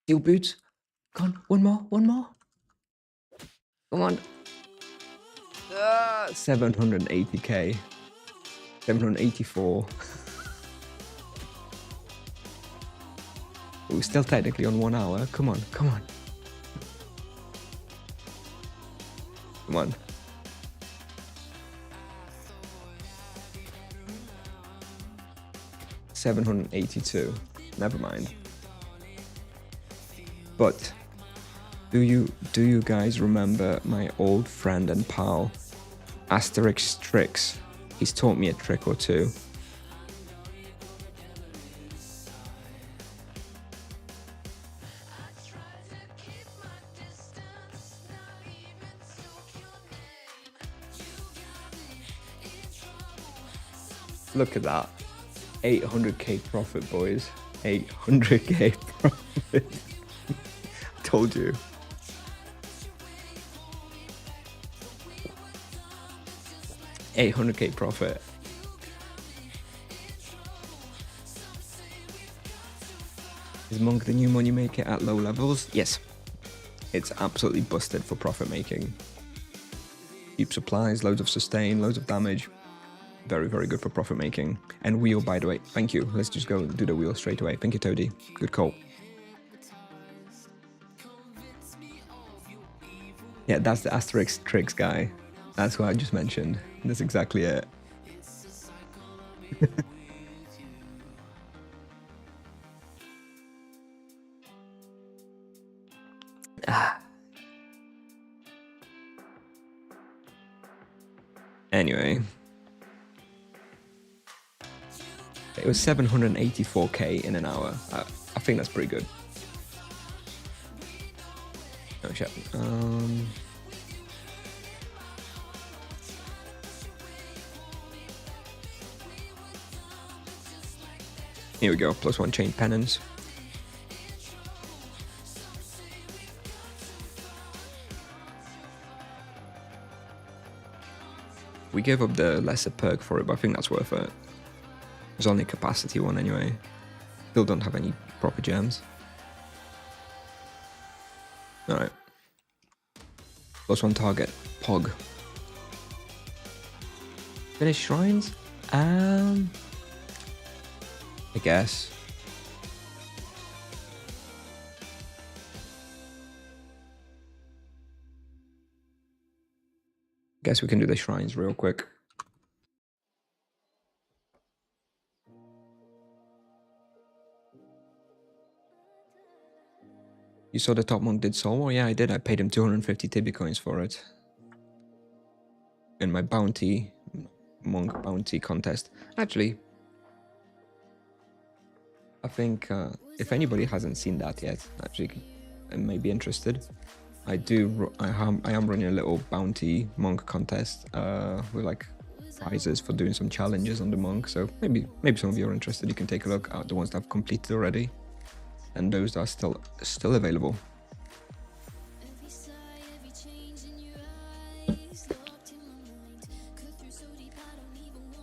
Steel boots? Come on, one more, one more. Come on. 780k. 784. We're still technically on 1 hour. Come on, come on. Come on. $782. Never mind. But do you guys remember my old friend and pal, Asterix Tricks? He's taught me a trick or two. Look at that. 800k profit, boys. 800k profit. Told you. $800k profit. Is Monk the new money maker at low levels? Yes. It's absolutely busted for profit making. Cheap supplies, loads of sustain, loads of damage. Very, very good for profit making. And wheel, by the way. Thank you. Let's just go do the wheel straight away. Thank you, Toady. Good call. Yeah, that's the Asterix Tricks guy. That's what I just mentioned. That's exactly it. Anyway. It was 784k in an hour. I think that's pretty good. Oh shit. Here we go. +1 chain penance. We gave up the lesser perk for it, but I think that's worth it. There's only a capacity one anyway. Still don't have any proper gems. Alright. +1 target. Pog. Finish shrines? I guess. Guess we can do the shrines real quick. You saw the top monk did soul war? Yeah, I did. I paid him 250 Tibi coins for it. In my bounty, monk bounty contest. Actually, I think if anybody hasn't seen that yet, actually, and may be interested, I am running a little bounty monk contest with like prizes for doing some challenges on the monk. So maybe some of you are interested. You can take a look at the ones that I've completed already, and those that are still available.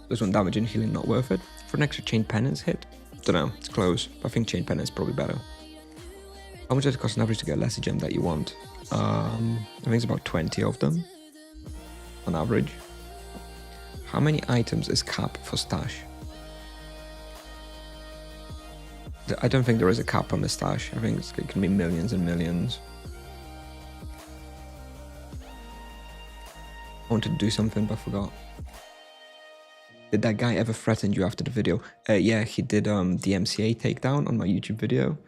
+1 damage and healing not worth it. For an extra chain penance hit, don't know, it's close. But I think chain penance is probably better. How much does it cost on average to get a lesser gem that you want? I think it's about 20 of them on average. How many items is cap for stash? I don't think there is a cap on the stash. I think it can be millions and millions. I wanted to do something, but I forgot. Did that guy ever threaten you after the video? Yeah, he did the MCA takedown on my YouTube video.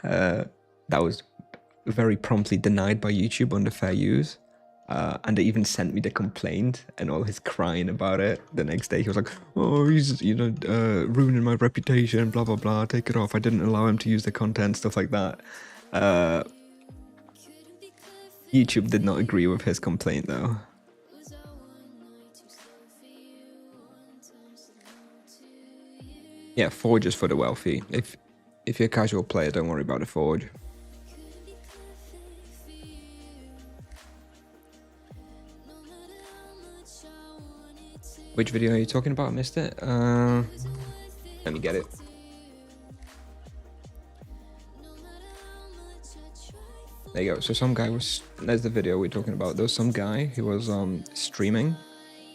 That was very promptly denied by YouTube under fair use. And they even sent me the complaint and all his crying about it. The next day he was like, oh, he's, ruining my reputation, blah, blah, blah, take it off. I didn't allow him to use the content, stuff like that. YouTube did not agree with his complaint though. Yeah, Forge is for the wealthy. If you're a casual player, don't worry about the Forge. Which video are you talking about? I missed it. Let me get it. There you go. So some guy was, there's the video we're talking about. There was some guy who was streaming,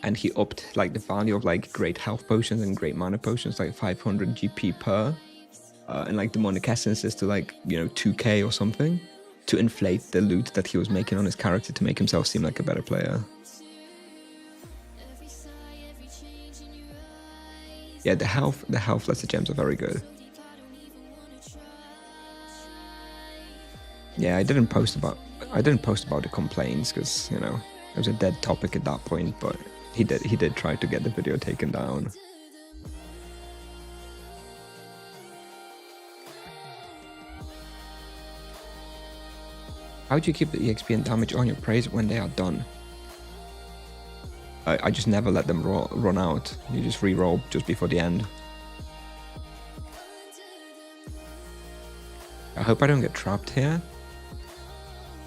and he upped like the value of like great health potions and great mana potions, like 500 GP per, and like demonic essences to like, you know, 2k or something, to inflate the loot that he was making on his character to make himself seem like a better player. Yeah, the health lesser gems are very good. Yeah, I didn't post about the complaints because, you know, it was a dead topic at that point, but he did try to get the video taken down. How do you keep the EXP and damage on your praise when they are done? I just never let them run out. You just re-roll just before the end. I hope I don't get trapped here.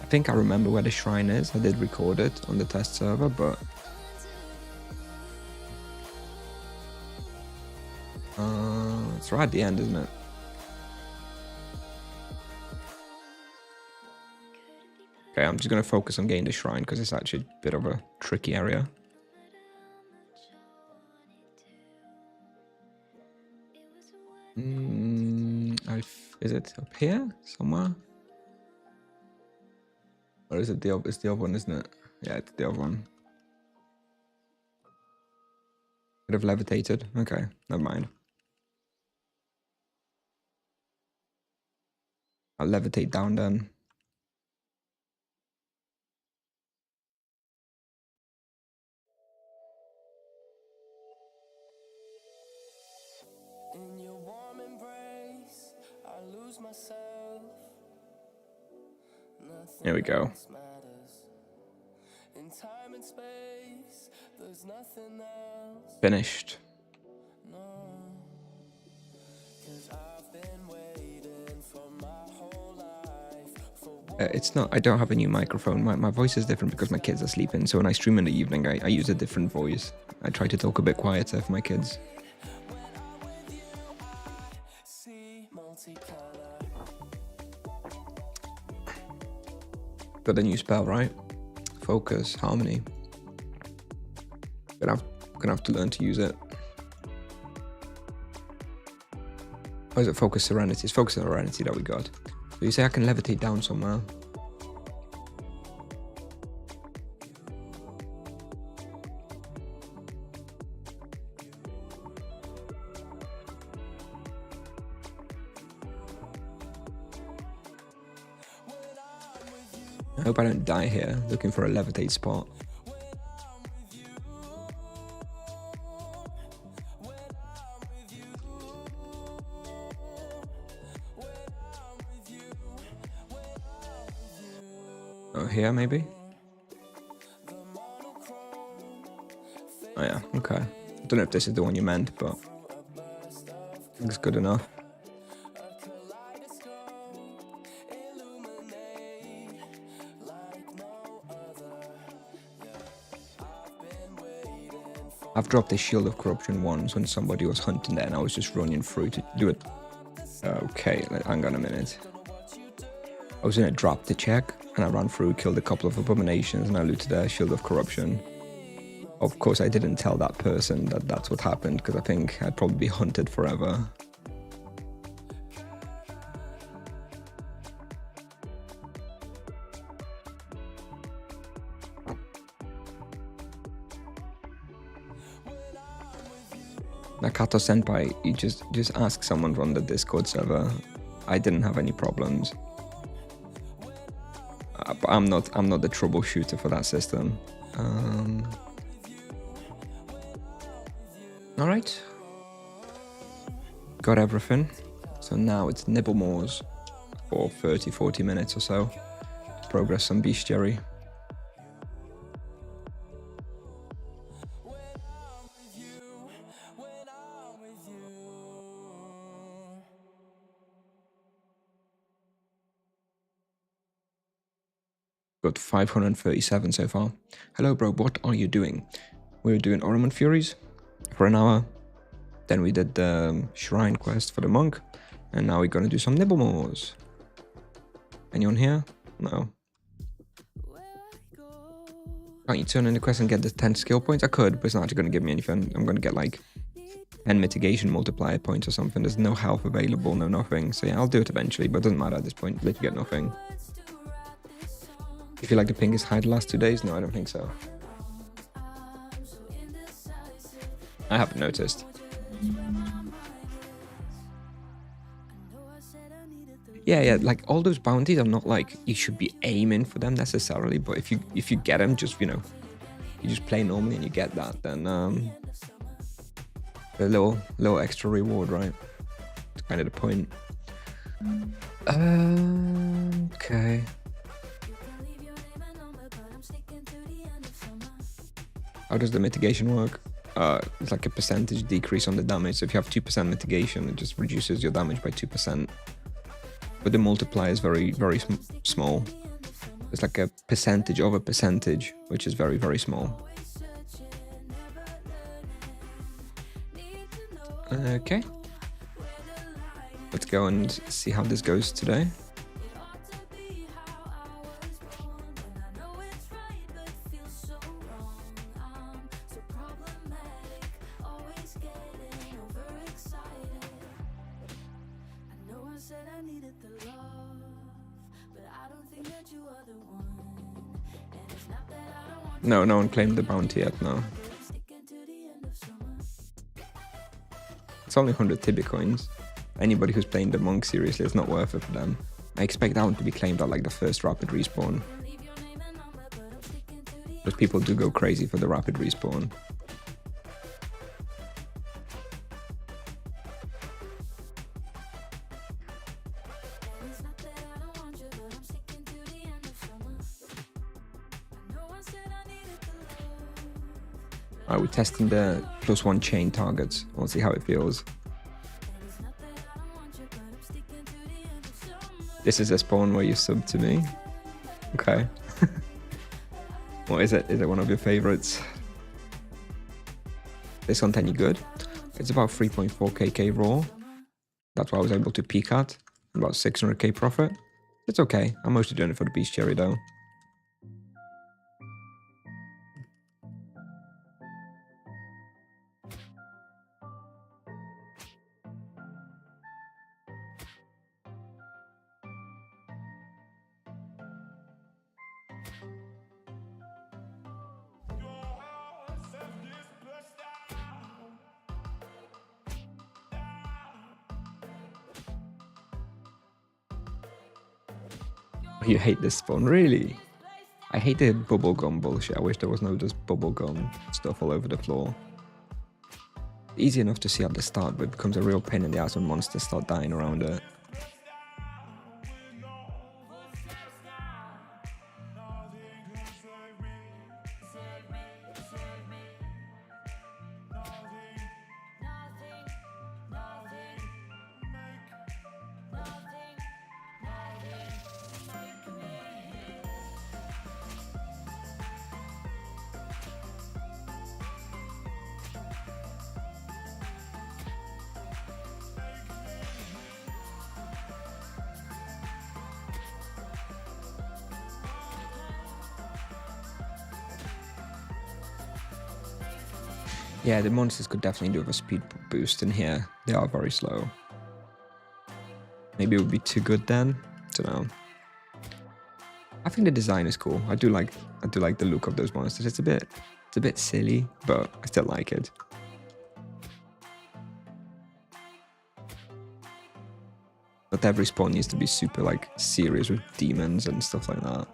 I think I remember where the shrine is. I did record it on the test server, but... it's right at the end, isn't it? Okay, I'm just going to focus on getting the shrine because it's actually a bit of a tricky area. Is it up here somewhere? Or is it it's the other one, isn't it? Yeah, it's the other one. Could have levitated. Okay, never mind. I'll levitate down then. In your warm embrace, I lose myself. Nothing Here we go. else matters. In time and space, there's nothing else. Finished. No. 'Cause I've been waiting for my whole life for It's not, I don't have a new microphone. My voice is different because my kids are sleeping. So when I stream in the evening, I use a different voice. I try to talk a bit quieter for my kids. Got a new spell, right? Focus, harmony. Gonna have to learn to use it. Or is it focus serenity? It's focus serenity that we got. So you say I can levitate down somewhere. I hope I don't die here looking for a levitate spot. Oh, here maybe? Oh yeah, okay. I don't know if this is the one you meant, but looks good enough. I've dropped a Shield of Corruption once when somebody was hunting there and I was just running through to do it. Okay, hang on a minute. I was in a drop to check and I ran through, killed a couple of abominations and I looted a Shield of Corruption. Of course, I didn't tell that person that that's what happened because I think I'd probably be hunted forever. Nakato Senpai, you just ask someone from the Discord server. I didn't have any problems. But I'm not the troubleshooter for that system. All right, got everything. So now it's Nibble Moors for 30-40 minutes or so. Progress some bestiary. Got 537 so far. Hello bro, what are you doing? We were doing Oramond Furies for an hour. Then we did the shrine quest for the monk. And now we're gonna do some Nibble Moors. Anyone here? No. Can't you turn in the quest and get the 10 skill points? I could, but it's not actually going to give me anything. I'm going to get like 10 mitigation multiplier points or something. There's no health available, no nothing. So yeah, I'll do it eventually, but it doesn't matter at this point. Let you get nothing. You feel like the ping is high the last 2 days? No, I don't think so. I haven't noticed. Yeah, like all those bounties are not like you should be aiming for them necessarily, but if you get them, just, you know, you just play normally and you get that, then a little extra reward, right? It's kind of the point. Okay. How does the mitigation work? It's like a percentage decrease on the damage. So if you have 2% mitigation, it just reduces your damage by 2%. But the multiplier is very, very small. It's like a percentage of a percentage, which is very, very small. Okay. Let's go and see how this goes today. No, no one claimed the bounty yet, no. It's only 100 Tibby coins. Anybody who's playing the monk seriously, it's not worth it for them. I expect that one to be claimed at like the first rapid respawn. Because people do go crazy for the rapid respawn. Alright, we're testing the +1 chain targets. We'll see how it feels. This is a spawn where you sub to me. Okay. What is it? Is it one of your favorites? This one's any good? It's about 3.4kk raw. That's what I was able to peak at. About 600k profit. It's okay. I'm mostly doing it for the bestiary though. You hate this spawn, really? I hate the bubblegum bullshit. I wish there was no just bubblegum stuff all over the floor. Easy enough to see at the start, but it becomes a real pain in the ass when monsters start dying around it. Yeah, the monsters could definitely do with a speed boost in here. They are very slow. Maybe it would be too good then. Don't know. I think the design is cool. I do like the look of those monsters. It's a bit silly, but I still like it. But every spawn needs to be super like serious with demons and stuff like that.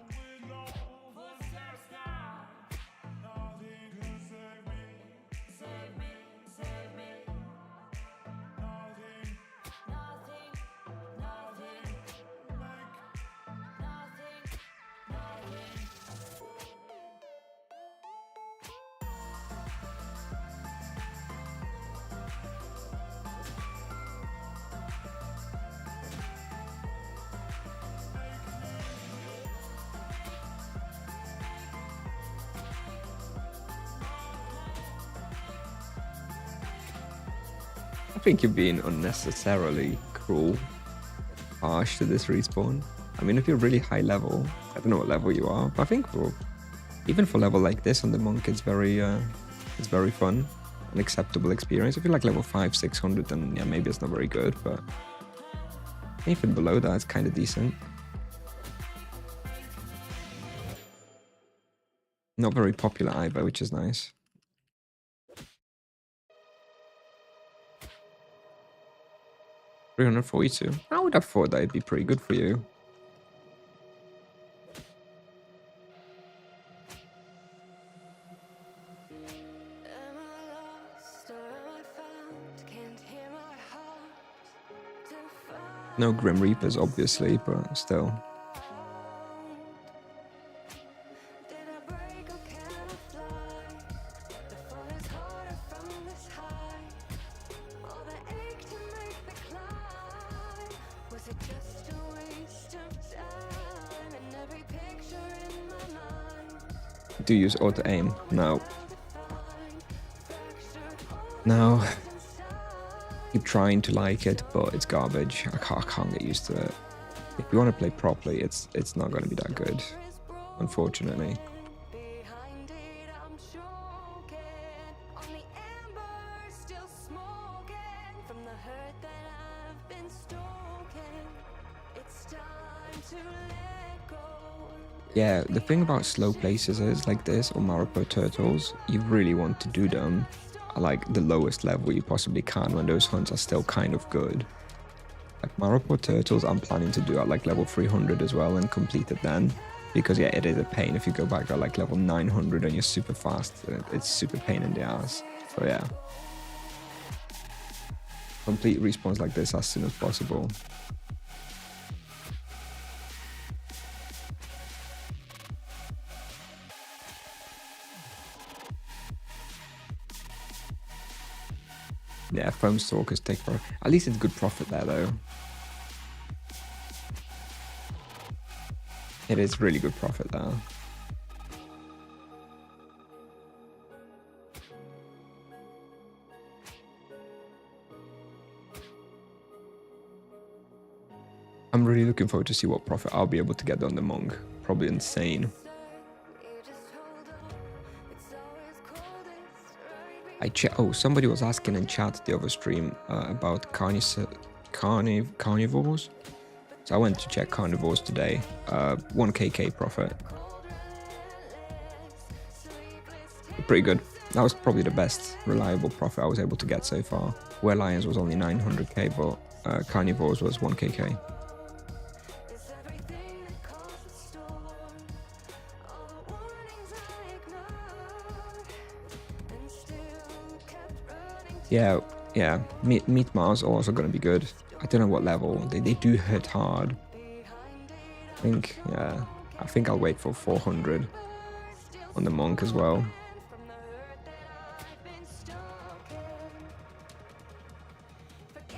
I think you're being unnecessarily cruel, harsh to this respawn. I mean, if you're really high level, I don't know what level you are, but I think even for level like this on the monk, it's very fun, an acceptable experience. If you're like level 500, 600, then yeah, maybe it's not very good, but anything below that is kind of decent. Not very popular either, which is nice. $342. I would have thought that it'd be pretty good for you. Am I lost or am I found? Can't hear my heart to No Grim Reapers, obviously, but still. Did I break or can I fly? The fall is harder from this high. All the ache to make me climb. Was it just a waste of time? And every picture in my mind. Do you use auto aim? No. No. Keep trying to like it, but it's garbage. I can't get used to it. If you want to play properly, it's not going to be that good, unfortunately. Behind it, I'm choking on the embers still smoking from the hurt that I've been stoking. It's time to let go. Yeah, the thing about slow places is like this or Maripo turtles, you really want to do them at like the lowest level you possibly can when those hunts are still kind of good. Like Maripo turtles, I'm planning to do at like level 300 as well and complete it then. Because yeah, it is a pain if you go back at like level 900 and you're super fast. It's super pain in the ass. So yeah. Complete respawns like this as soon as possible. Yeah, foam stalkers take for at least it's good profit there though. It is really good profit there. I'm really looking forward to see what profit I'll be able to get on the monk. Probably insane. You just hold on. It's always coldest right Oh, somebody was asking in chat the other stream about carnivores. So I went to check carnivores today. 1kk profit. Pretty good. That was probably the best reliable profit I was able to get so far. Where Lions was only 900k, but carnivores was 1kk. It's everything that caused the storm. All the warnings I ignored and still kept running. Yeah. Meat Mars are also going to be good. I don't know what level. They do hit hard. I think I'll wait for 400 on the monk as well. From the hurt that I've been stoking.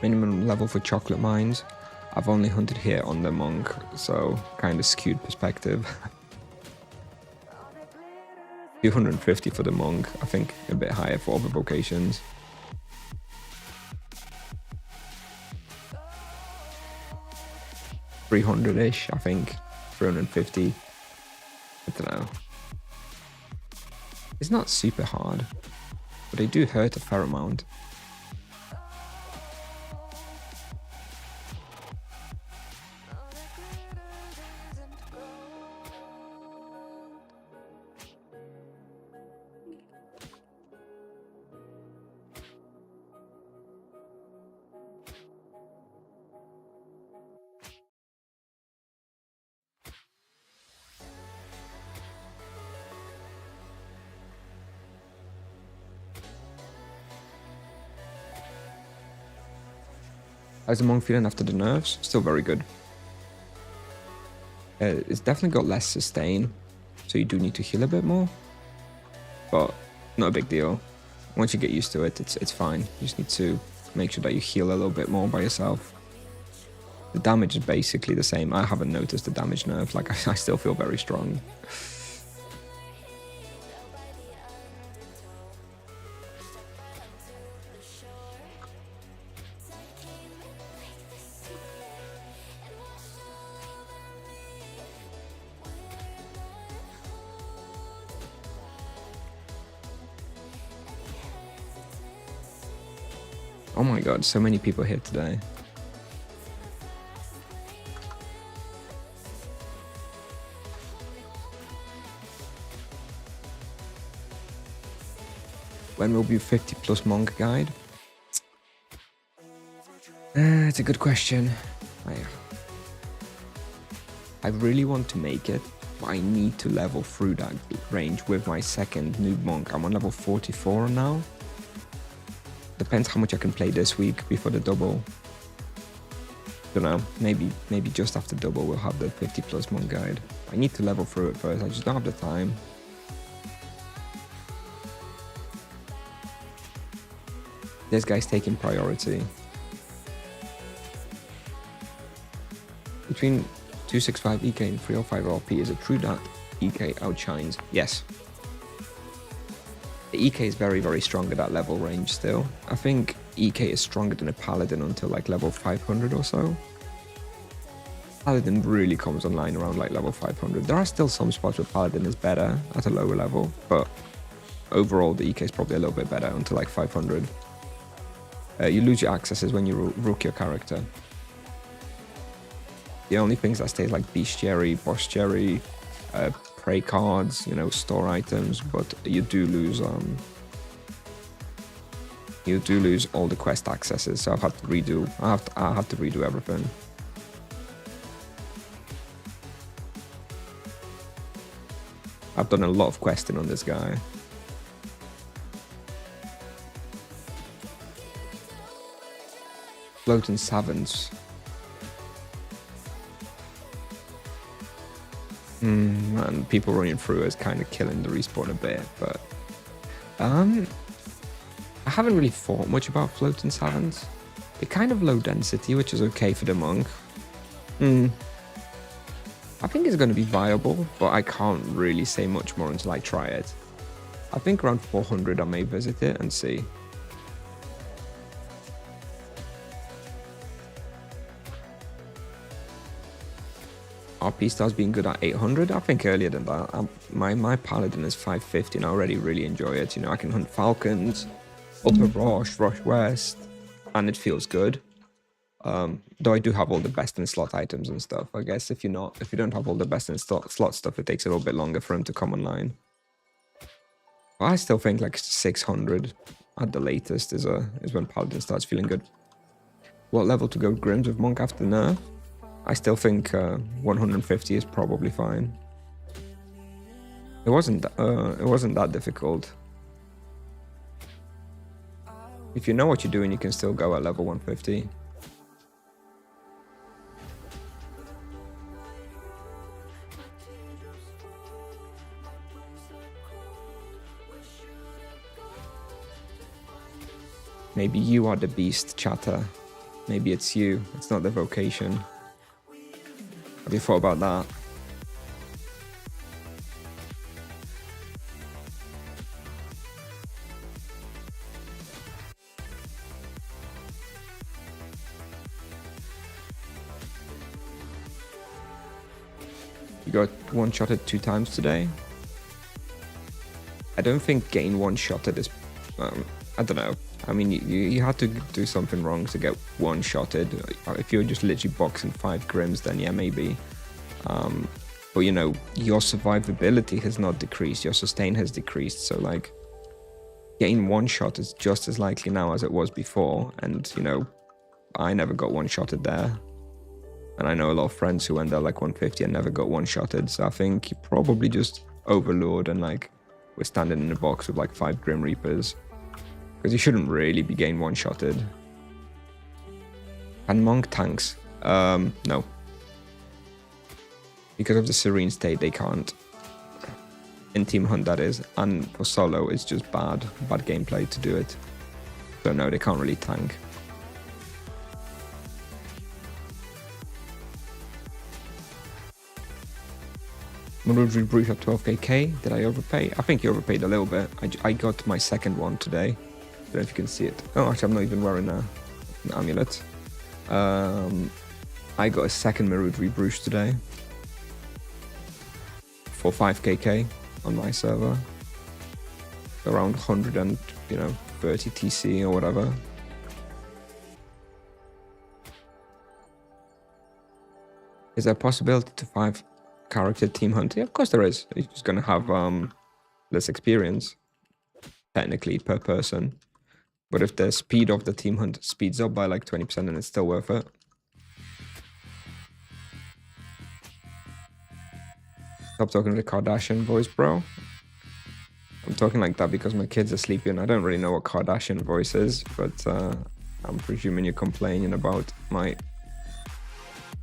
Minimum level for chocolate mines. I've only hunted here on the monk, so kind of skewed perspective. 250 for the monk. I think a bit higher for other vocations. $300-ish, I think. 350. I don't know. It's not super hard, but they do hurt a fair amount. How's the monk feeling after the nerfs? Still very good. It's definitely got less sustain, so you do need to heal a bit more, but not a big deal. Once you get used to it, it's fine. You just need to make sure that you heal a little bit more by yourself. The damage is basically the same. I haven't noticed the damage nerf, like I still feel very strong. Oh my god, so many people here today. When will be 50 plus monk guide? It's a good question. I really want to make it, but I need to level through that range with my second noob monk. I'm on level 44 now. Depends how much I can play this week before the double. Don't know, maybe just after double we'll have the 50 plus monk guide. I need to level through it first, I just don't have the time. This guy's taking priority. Between 265 EK and 305 RP, is it true that EK outshines? Yes. The EK is very, very strong at that level range still. I think EK is stronger than a paladin until like level 500 or so. Paladin really comes online around like level 500. There are still some spots where paladin is better at a lower level, but overall the EK is probably a little bit better until like 500. You lose your accesses when you rook your character. The only things that stay like bestiary, post-nerf, prey cards, you know, store items, but you do lose all the quest accesses. So I have to redo everything. I've done a lot of questing on this guy. Floating savants. Man, people running through is kind of killing the respawn a bit, but I haven't really thought much about floating savants. They're kind of low density, which is okay for the monk. I think it's going to be viable, but I can't really say much more until I try it. I think around 400 I may visit it and see. RP stars being good at 800, I think earlier than that. My paladin is 550 and I already really enjoy it. You know, I can hunt falcons, Upper Rosh West, and it feels good. Though I do have all the best in slot items and stuff. I guess if you don't have all the best in slot stuff, it takes a little bit longer for him to come online. But I still think like 600 at the latest is when paladin starts feeling good. What level to go Grims with monk after nerf? I still think 150 is probably fine. It wasn't that difficult. If you know what you're doing, you can still go at level 150. Maybe you are the beast, chatter. Maybe it's you. It's not the vocation. Have you thought about that? You got one-shotted 2 times today? I don't think getting one-shotted is... I don't know. I mean, you had to do something wrong to get one-shotted. If you're just literally boxing 5 Grims, then yeah, maybe. But you know, your survivability has not decreased. Your sustain has decreased. So like, getting one-shot is just as likely now as it was before. And you know, I never got one-shotted there. And I know a lot of friends who went there like 150 and never got one-shotted. So I think you probably just overlord and like, we're standing in a box with like 5 Grim Reapers. Because you shouldn't really be getting one-shotted. And monk tanks? No. Because of the serene state, they can't. In team hunt, that is. And for solo, it's just bad gameplay to do it. So no, they can't really tank. Maroon Brute at 12kk. Did I overpay? I think you overpaid a little bit. I got my second one today. I don't know if you can see it. Oh, actually, I'm not even wearing an amulet. I got a second Marudri Bruce today. For 5kk on my server. Around 130 TC or whatever. Is there a possibility to 5-character team hunt? Yeah, of course there is. You're just gonna have less experience, technically, per person. But if the speed of the team hunt speeds up by like 20%, then it's still worth it. Stop talking to the Kardashian voice, bro. I'm talking like that because my kids are sleeping. I don't really know what Kardashian voice is, but I'm presuming you're complaining about my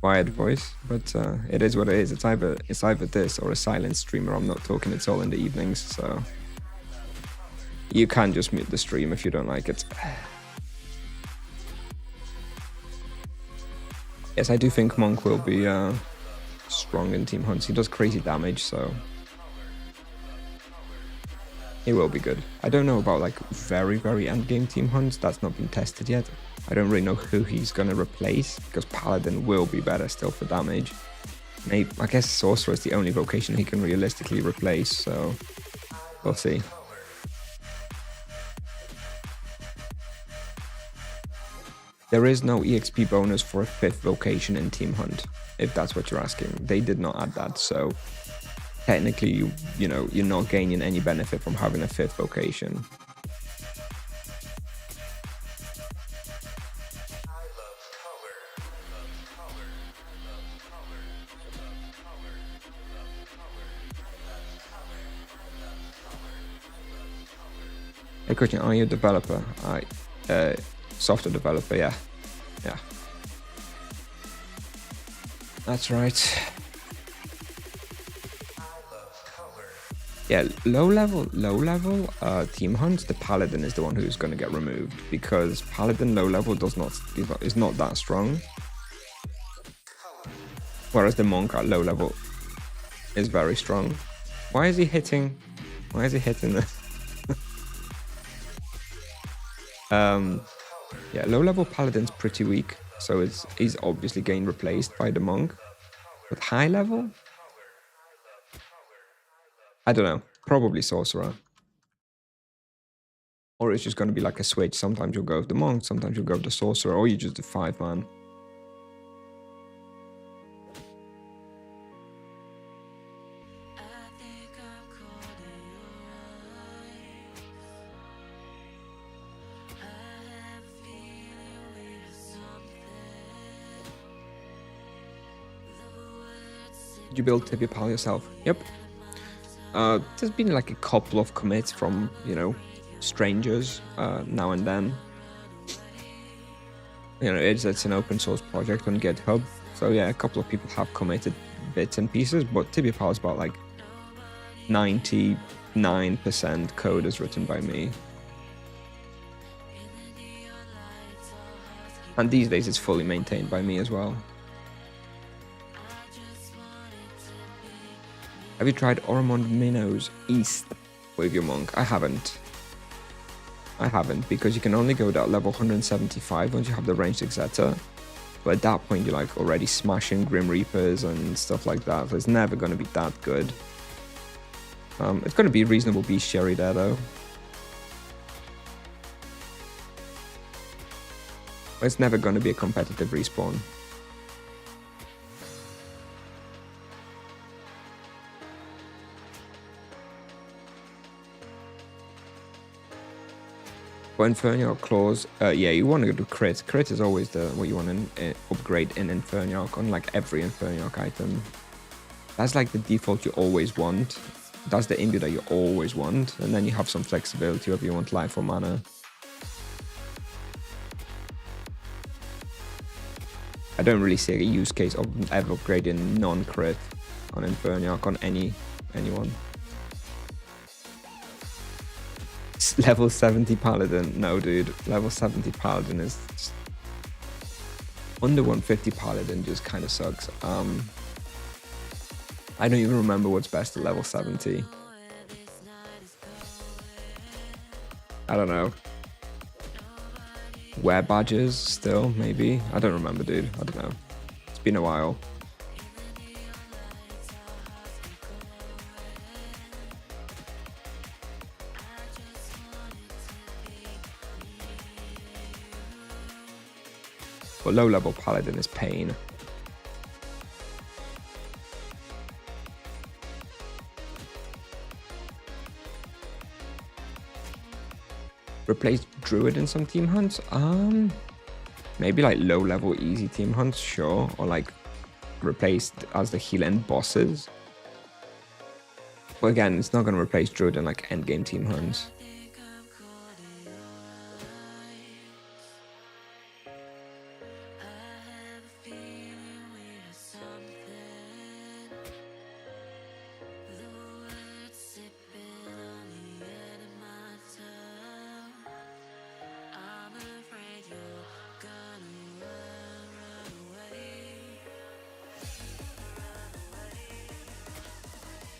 quiet voice. But it is what it is. It's either this or a silent streamer. I'm not talking. It's all in the evenings, so you can just mute the stream if you don't like it. Yes, I do think Monk will be strong in team hunts. He does crazy damage, so he will be good. I don't know about like very, very endgame team hunts. That's not been tested yet. I don't really know who he's going to replace, because Paladin will be better still for damage. Maybe, I guess Sorcerer is the only vocation he can realistically replace, so we'll see. There is no EXP bonus for a 5th vocation in Team Hunt, if that's what you're asking. They did not add that, so technically you know, you're not gaining any benefit from having a 5th vocation. Hey Kusnier, are you a developer? Software developer, yeah. That's right. Yeah, low level team hunts, the Paladin is the one who's going to get removed, because Paladin low level is not that strong, whereas the Monk at low level is very strong. Why is he hitting this? Yeah, low level Paladin's pretty weak, so he's obviously getting replaced by the Monk. But high level, I don't know, probably Sorcerer. Or it's just going to be like a switch. Sometimes you'll go with the Monk, sometimes you'll go with the Sorcerer, or you just do 5-man. Did you build Tibia Pal yourself? Yep. There's been like a couple of commits from, you know, strangers now and then. You know, it's an open source project on GitHub, so yeah, a couple of people have committed bits and pieces, but Tibia Pal is about like 99% code is written by me. And these days it's fully maintained by me as well. Have you tried Oramond Minnows East with your Monk? I haven't, because you can only go that level 175 once you have the ranged Exeter. But at that point, you're like already smashing Grim Reapers and stuff like that. So it's never going to be that good. It's going to be reasonable bestiary there though. But it's never going to be a competitive respawn. For Inferniarch Claws, yeah, you want to do crit. Crit is always what you want to upgrade in Inferniarch on like every Inferniarch item. That's like the default you always want. That's the imbue that you always want, and then you have some flexibility whether you want life or mana. I don't really see a use case of ever upgrading non-crit on Inferniarch on anyone. Level 70 Paladin, no dude, level 70 Paladin is just... under 150 Paladin just kind of sucks. I don't even remember what's best at level 70. I don't know. Wear badges still, maybe? I don't remember, dude. I don't know. It's been a while. But low level Paladin is pain. Replace Druid in some team hunts? Maybe like low level easy team hunts, sure. Or like replaced as the healer in bosses. But again, it's not going to replace Druid in like endgame team hunts.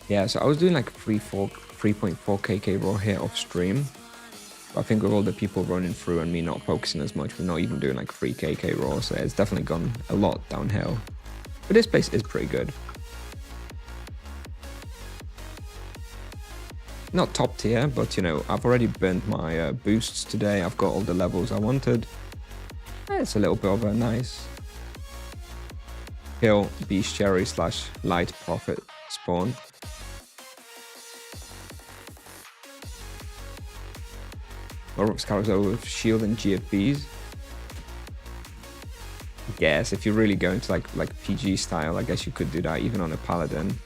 Yeah, so I was doing like 3.4 kk raw here off stream. But I think with all the people running through and me not focusing as much, we're not even doing like 3 kk raw, so it's definitely gone a lot downhill. But this place is pretty good. Not top tier, but you know, I've already burnt my boosts today. I've got all the levels I wanted. It's a little bit of a nice kill bestiary / light prophet spawn. Or Scarabs over with shield and GFBs. Yes, if you're really going to like PG style, I guess you could do that even on a paladin.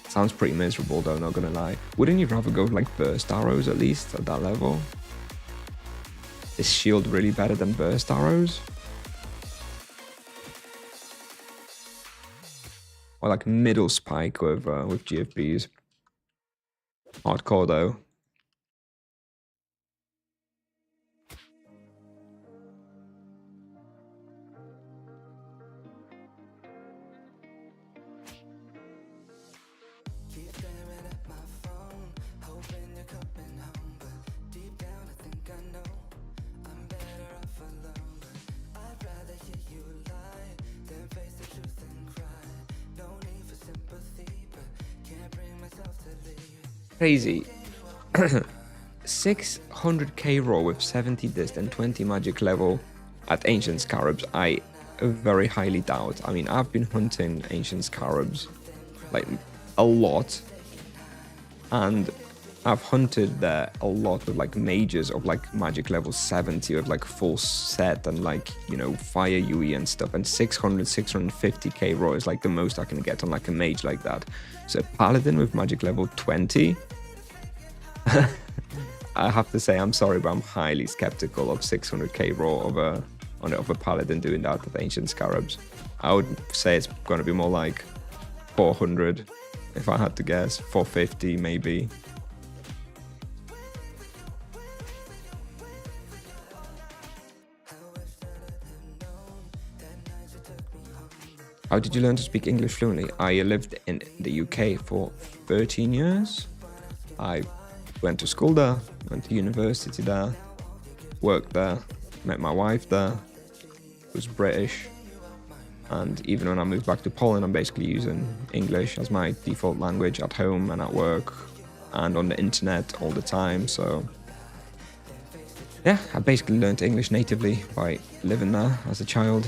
Sounds pretty miserable though, not gonna lie. Wouldn't you rather go with like burst arrows at least at that level? Is shield really better than burst arrows? Or like middle spike with GFBs. Hardcore though. Crazy. 600k raw with 70 dist and 20 magic level at Ancient Scarabs, I very highly doubt. I mean, I've been hunting Ancient Scarabs like a lot, and I've hunted there a lot with like mages of like magic level 70 with like full set and like, you know, fire UE and stuff, and 650k raw is like the most I can get on like a mage like that. So paladin with magic level 20, I have to say I'm sorry, but I'm highly skeptical of 600k raw of a paladin doing that at Ancient Scarabs. I would say it's going to be more like 400 if I had to guess, 450 maybe. How did you learn to speak English fluently? I lived in the UK for 13 years. I went to school there, went to university there, worked there, met my wife there, was British. And even when I moved back to Poland, I'm basically using English as my default language at home and at work and on the internet all the time. So yeah, I basically learned English natively by living there as a child.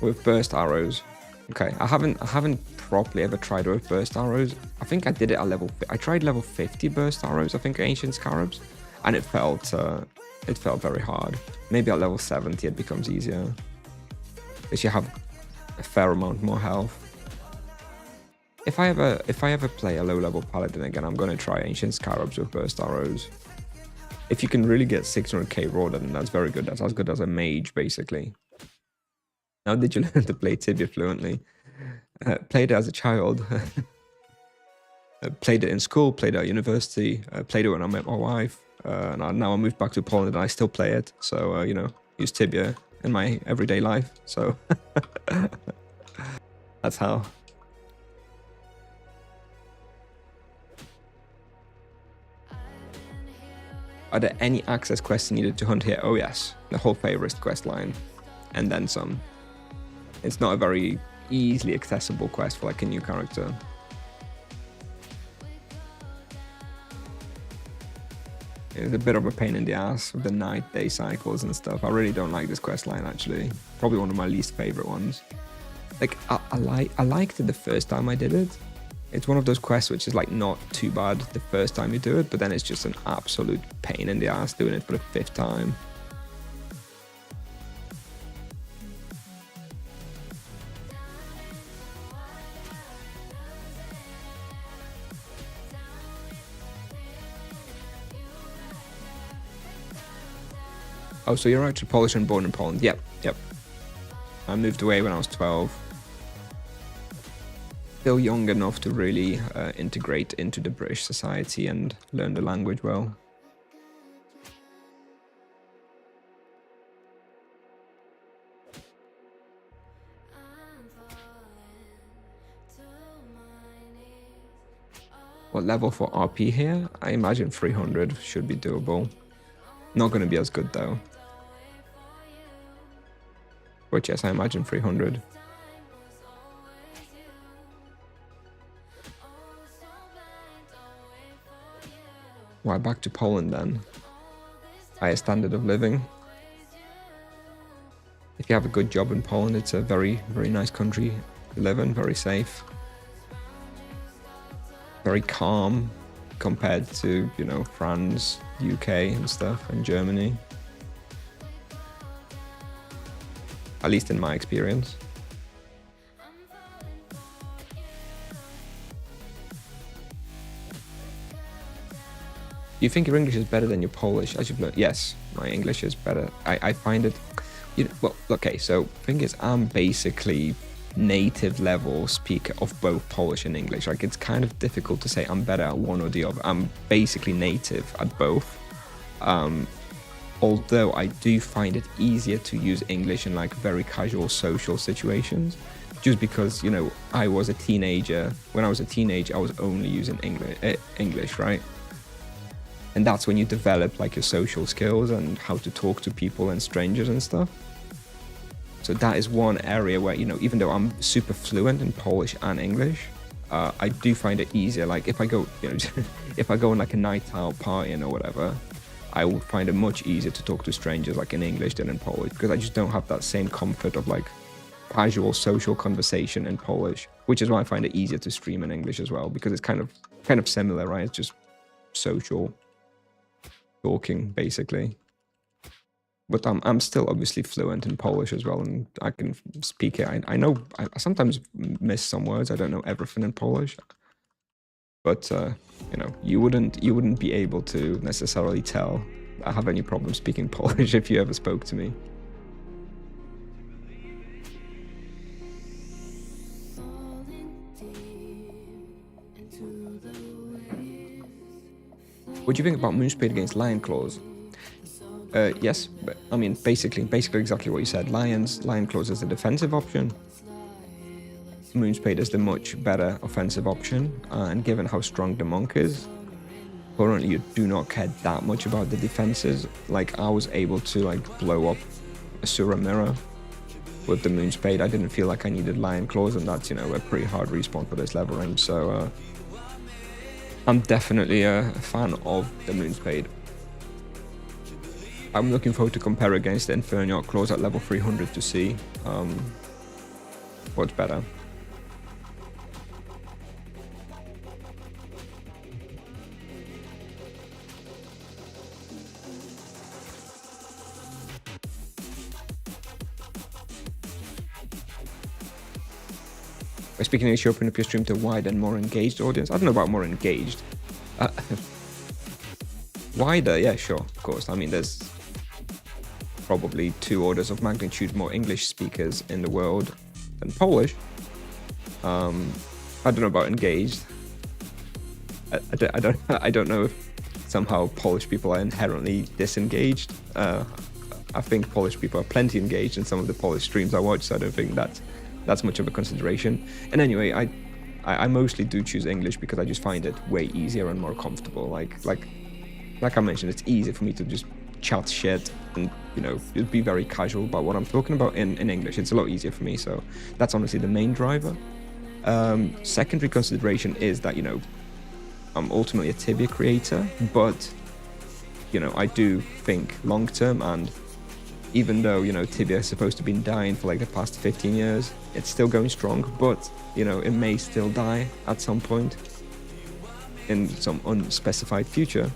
With burst arrows. Okay, I haven't properly ever tried it with burst arrows. I think I did it at I tried level 50 burst arrows, I think, Ancient Scarabs, and it felt very hard. Maybe at level 70 it becomes easier, because you have a fair amount more health. If I ever play a low level paladin again, I'm gonna try Ancient Scarabs with burst arrows. If you can really get 600k raw, then that's very good. That's as good as a mage, basically. How did you learn to play Tibia fluently? Played it as a child. Played it in school, played it at university, played it when I met my wife. Now I moved back to Poland and I still play it. So, you know, use Tibia in my everyday life. So that's how. Are there any access quests needed to hunt here? Oh yes, the whole favorite quest line, and then some. It's not a very easily accessible quest for like a new character. It's a bit of a pain in the ass with the night-day cycles and stuff. I really don't like this quest line actually. Probably one of my least favorite ones. like I liked it the first time I did it. It's one of those quests which is like not too bad the first time you do it, but then it's just an absolute pain in the ass doing it for the 5th time. Oh, so you're actually Polish and born in Poland. Yep. I moved away when I was 12. Still young enough to really integrate into the British society and learn the language well. What level for RP here? I imagine 300 should be doable. Not going to be as good though. But yes, I imagine 300. Why back to Poland then? Higher standard of living. If you have a good job in Poland, it's a very, very nice country to live in, very safe. Very calm compared to, you know, France, UK and stuff, and Germany. At least in my experience. Do you think your English is better than your Polish as you've learned? Yes, my English is better. I find it, you know, well, okay, so thing is, I'm basically native level speaker of both Polish and English. Like, it's kind of difficult to say I'm better at one or the other. I'm basically native at both. Although I do find it easier to use English in like very casual social situations, just because, you know, I was a teenager. When I was a teenager, I was only using English, right? And that's when you develop like your social skills and how to talk to people and strangers and stuff. So that is one area where, you know, even though I'm super fluent in Polish and English, I do find it easier. Like if I go, you know, if I go on like a night out partying or whatever, I would find it much easier to talk to strangers like in English than in Polish, because I just don't have that same comfort of like casual social conversation in Polish, which is why I find it easier to stream in English as well, because it's kind of similar, right? It's just social talking basically. But I'm still obviously fluent in Polish as well, and I can speak it. I know I sometimes miss some words. I don't know everything in Polish, but you know, you wouldn't be able to necessarily tell I have any problem speaking Polish if you ever spoke to me. What do you think about Moonspeed against Lion Claws? Yes, but I mean basically exactly what you said. Lion Claws is the defensive option. Moonspade is the much better offensive option, and given how strong the monk is, currently you do not care that much about the defenses. Like, I was able to like blow up Asura Mirror with the Moonspade. I didn't feel like I needed Lion Claws, and that's, you know, a pretty hard respawn for this level range. So I'm definitely a fan of the Moonspade. I'm looking forward to compare against the Inferno Claws at level 300 to see what's better. By speaking English, you open up your stream to a wide and more engaged audience. I don't know about more engaged. Wider, yeah, sure, of course. I mean, there's probably 2 orders of magnitude more English speakers in the world than Polish. I don't know about engaged. I don't know if somehow Polish people are inherently disengaged. I think Polish people are plenty engaged in some of the Polish streams I watch, so I don't think that's much of a consideration. And anyway, I mostly do choose English because I just find it way easier and more comfortable. Like I mentioned, it's easy for me to just chat shit and, you know, just be very casual about what I'm talking about in English. It's a lot easier for me, so that's honestly the main driver. Secondary consideration is that, you know, I'm ultimately a Tibia creator, but, you know, I do think long term and even though, you know, Tibia is supposed to be dying for like the past 15 years, it's still going strong, but, you know, it may still die at some point in some unspecified future.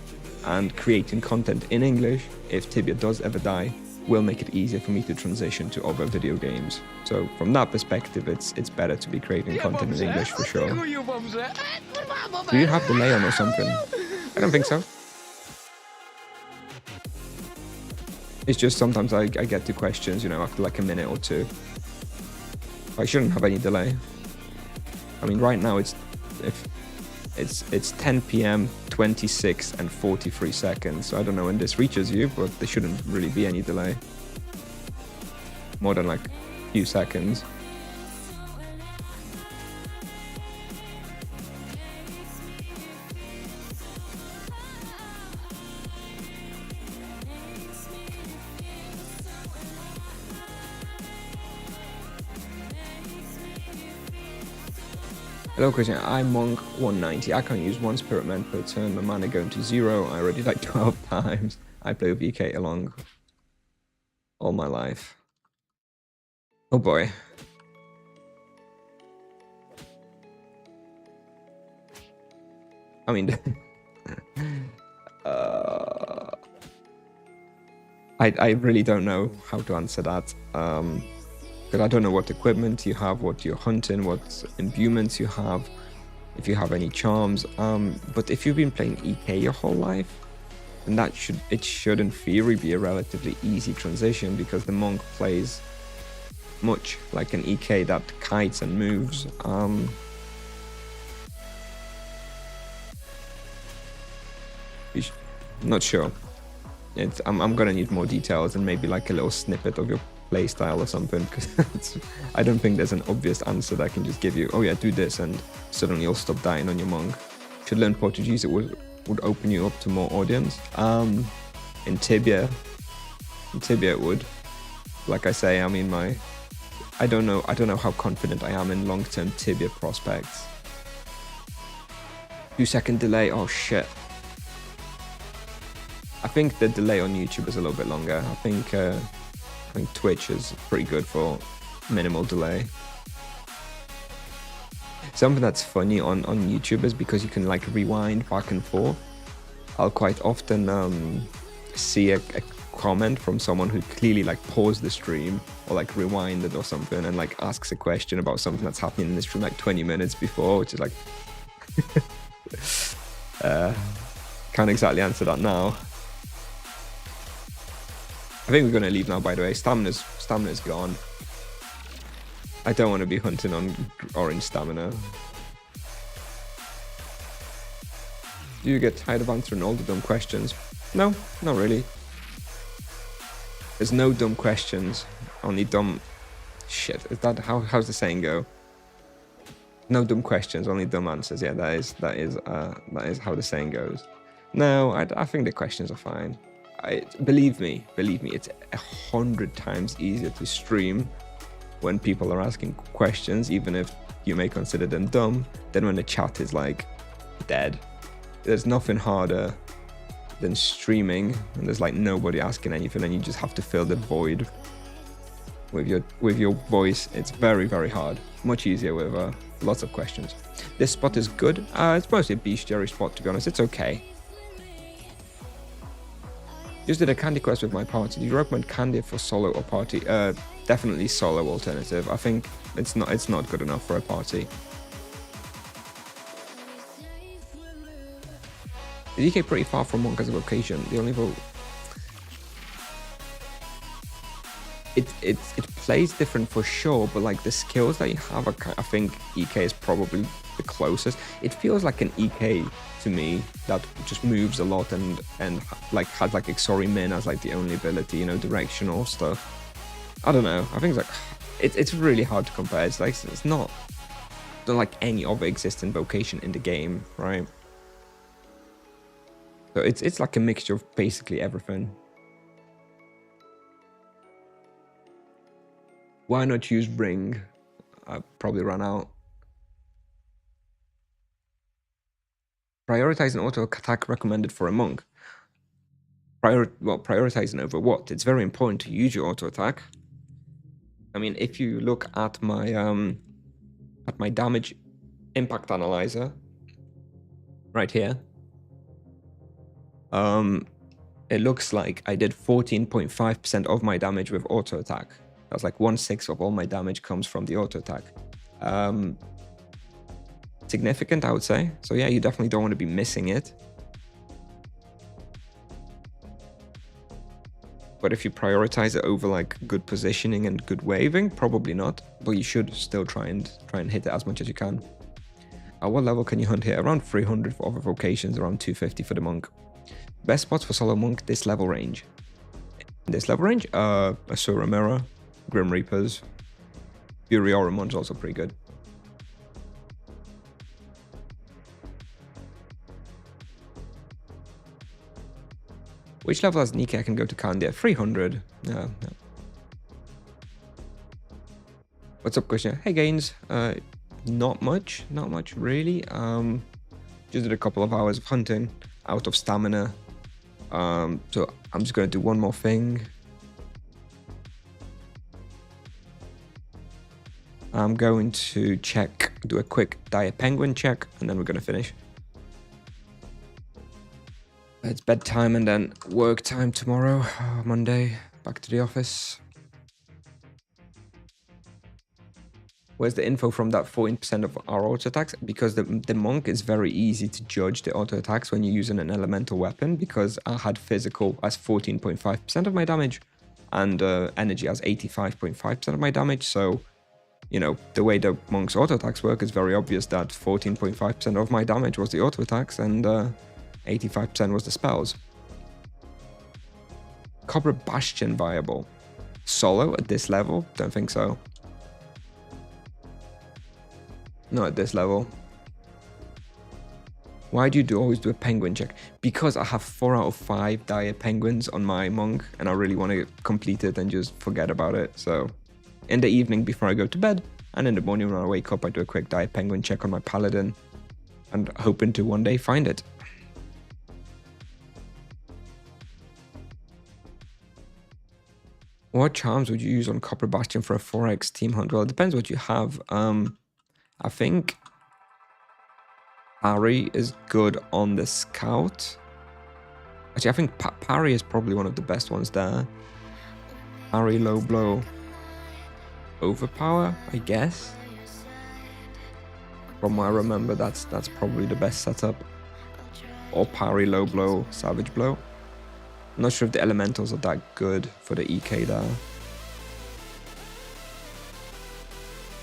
And creating content in English, if Tibia does ever die, will make it easier for me to transition to other video games. So from that perspective, it's better to be creating content in English for sure. Do you have delay on or something? I don't think so. It's just sometimes I get to questions, you know, after like a minute or two. I shouldn't have any delay. I mean, right now it's 10 p.m. 26 and 43 seconds. So I don't know when this reaches you, but there shouldn't really be any delay. More than like a few seconds. Hello Christian, I'm Monk 190. I can't use one Spirit Man per turn. My mana going to 0. I already died 12 times. I play VK along all my life. Oh boy. I mean, I really don't know how to answer that. Because I don't know what equipment you have, what you're hunting, what imbuements you have, if you have any charms. But if you've been playing EK your whole life, then it should in theory be a relatively easy transition, because the monk plays much like an EK that kites and moves. Not sure. I'm gonna need more details and maybe like a little snippet of your playstyle or something, because I don't think there's an obvious answer that I can just give you. Oh yeah, do this and suddenly you'll stop dying on your monk. Should learn Portuguese, it would open you up to more audience. In Tibia it would. Like I say, I mean, I don't know how confident I am in long-term Tibia prospects. 2-second delay, oh shit. I think the delay on YouTube is a little bit longer. I think Twitch is pretty good for minimal delay. Something that's funny on YouTube is because you can like rewind back and forth. I'll quite often see a comment from someone who clearly like paused the stream or like rewinded or something and like asks a question about something that's happening in the stream like 20 minutes before, which is like can't exactly answer that now. I think we're gonna leave now, by the way. Stamina's gone. I don't want to be hunting on orange stamina. Do you get tired of answering all the dumb questions? No, not really. There's no dumb questions, only dumb shit. Is that how's the saying go? No dumb questions, only dumb answers. Yeah, that is how the saying goes. No, I think the questions are fine. Believe me, it's 100 times easier to stream when people are asking questions, even if you may consider them dumb, than when the chat is like dead. There's nothing harder than streaming and there's like nobody asking anything and you just have to fill the void with your voice. It's very, very hard. Much easier with lots of questions. This spot is good. It's mostly a bestiary spot, to be honest. It's okay. Just did a candy quest with my party. Do you recommend candy for solo or party? Definitely solo alternative. I think it's not good enough for a party. The DK pretty far from Monk as a vocation. The only vote. It plays different for sure, but like the skills that you have, I think EK is probably the closest. It feels like an EK to me that just moves a lot and like has like Exori Min as like the only ability, you know, directional stuff. I don't know. I think it's really hard to compare. It's like it's not like any other existing vocation in the game, right? So it's like a mixture of basically everything. Why not use Ring? I probably run out. Prioritize an auto attack recommended for a monk. prioritizing over what? It's very important to use your auto attack. I mean, if you look at my damage impact analyzer right here, it looks like I did 14.5% of my damage with auto attack. That's like 1/6 of all my damage comes from the auto attack. Significant, I would say. So yeah, you definitely don't want to be missing it. But if you prioritize it over like good positioning and good waving, probably not. But you should still try and hit it as much as you can. At what level can you hunt here? Around 300 for other vocations, around 250 for the monk. Best spots for solo monk this level range. This level range, Asura Mirror, Grim Reapers, Fury Oramond's also pretty good. Which level has Nike? I can go to Kandia? 300. Yeah. What's up, Kusnier? Hey, Gains. Not much really. Just did a couple of hours of hunting, out of stamina. So I'm just gonna do one more thing. I'm going to do a quick Dire Penguin check, and then we're gonna finish. It's bedtime and then work time tomorrow, Monday, back to the office. Where's the info from that 14% of our auto attacks? Because the monk is very easy to judge the auto attacks when you're using an elemental weapon, because I had physical as 14.5% of my damage and energy as 85.5% of my damage. So, you know, the way the monk's auto attacks work is very obvious that 14.5% of my damage was the auto attacks and 85% was the spells. Cobra Bastion viable. Solo at this level? Don't think so. Not at this level. Why do you always do a penguin check? Because I have 4 out of 5 dire penguins on my monk and I really want to complete it and just forget about it. So in the evening before I go to bed and in the morning when I wake up, I do a quick dire penguin check on my paladin and hoping to one day find it. What charms would you use on Copper Bastion for a 4x team hunt? Well, it depends what you have. I think parry is good on the scout. Actually, I think parry is probably one of the best ones there. Parry, low blow, overpower, I guess. From what I remember, that's probably the best setup. Or parry, low blow, savage blow. I'm not sure if the elementals are that good for the EK there.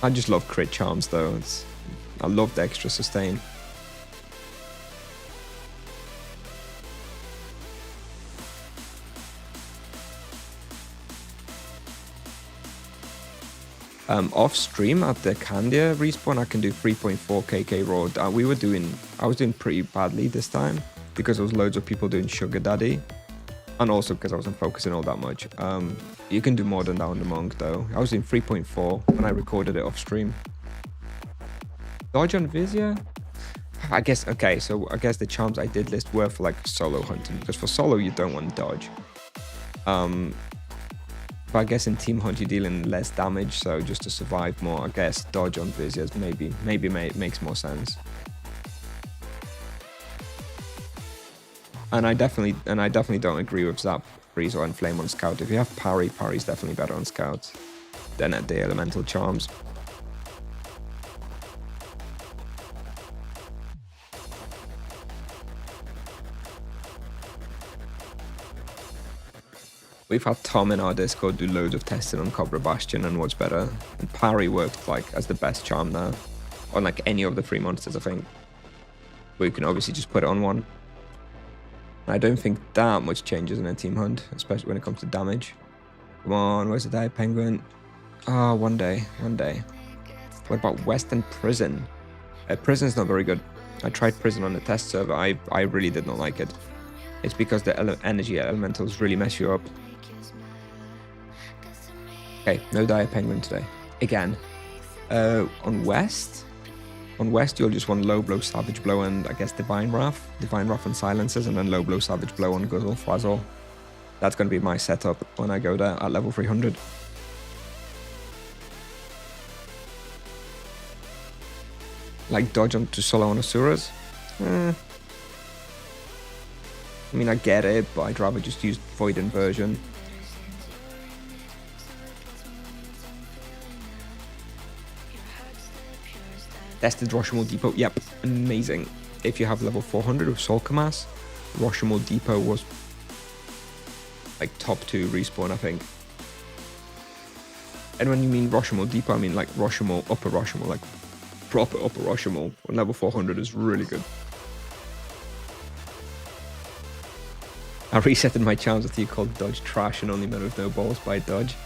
I just love crit charms though. I love the extra sustain. Off stream at the Candia respawn, I can do 3.4 KK raw. I was doing pretty badly this time because there was loads of people doing Sugar Daddy. And also because I wasn't focusing all that much. You can do more than that on the monk though. I was in 3.4 when I recorded it off stream. Dodge on Vizier? I guess, okay, so I guess the charms I did list were for like solo hunting, because for solo you don't want dodge. But I guess in team hunt you're dealing less damage, so just to survive more, I guess dodge on Viziers maybe makes more sense. And I definitely don't agree with Zap, Freeze, or Inflame on Scout. If you have parry's definitely better on Scout than at the elemental charms. We've had Tom in our Discord do loads of testing on Cobra Bastion and what's better. And parry worked like as the best charm there. On like any of the 3 monsters, I think. But you can obviously just put it on one. I don't think that much changes in a team hunt, especially when it comes to damage. Come on, where's the Dire Penguin? Ah, one day. What about Western Prison? Prison's not very good. I tried Prison on the test server. I really did not like it. It's because the energy elementals really mess you up. Okay, no Dire Penguin today. Again. On West, you'll just want low blow, savage blow, and I guess divine wrath and silences, and then low blow, savage blow on Guzzle Frazzle. That's going to be my setup when I go there at level 300. Like dodge onto solo on Asuras? I mean, I get it, but I'd rather just use Void Inversion. Tested Rashomon Depot. Yep, amazing. If you have level 400 with Solkamas, Rashomon Depot was like top 2 respawn, I think. And when you mean Rashomon Depot, I mean like Rashomon, upper Rashomon, like proper upper Rashomon on level 400 is really good. I resetted my charms with you called Dodge Trash and only men with no balls by Dodge.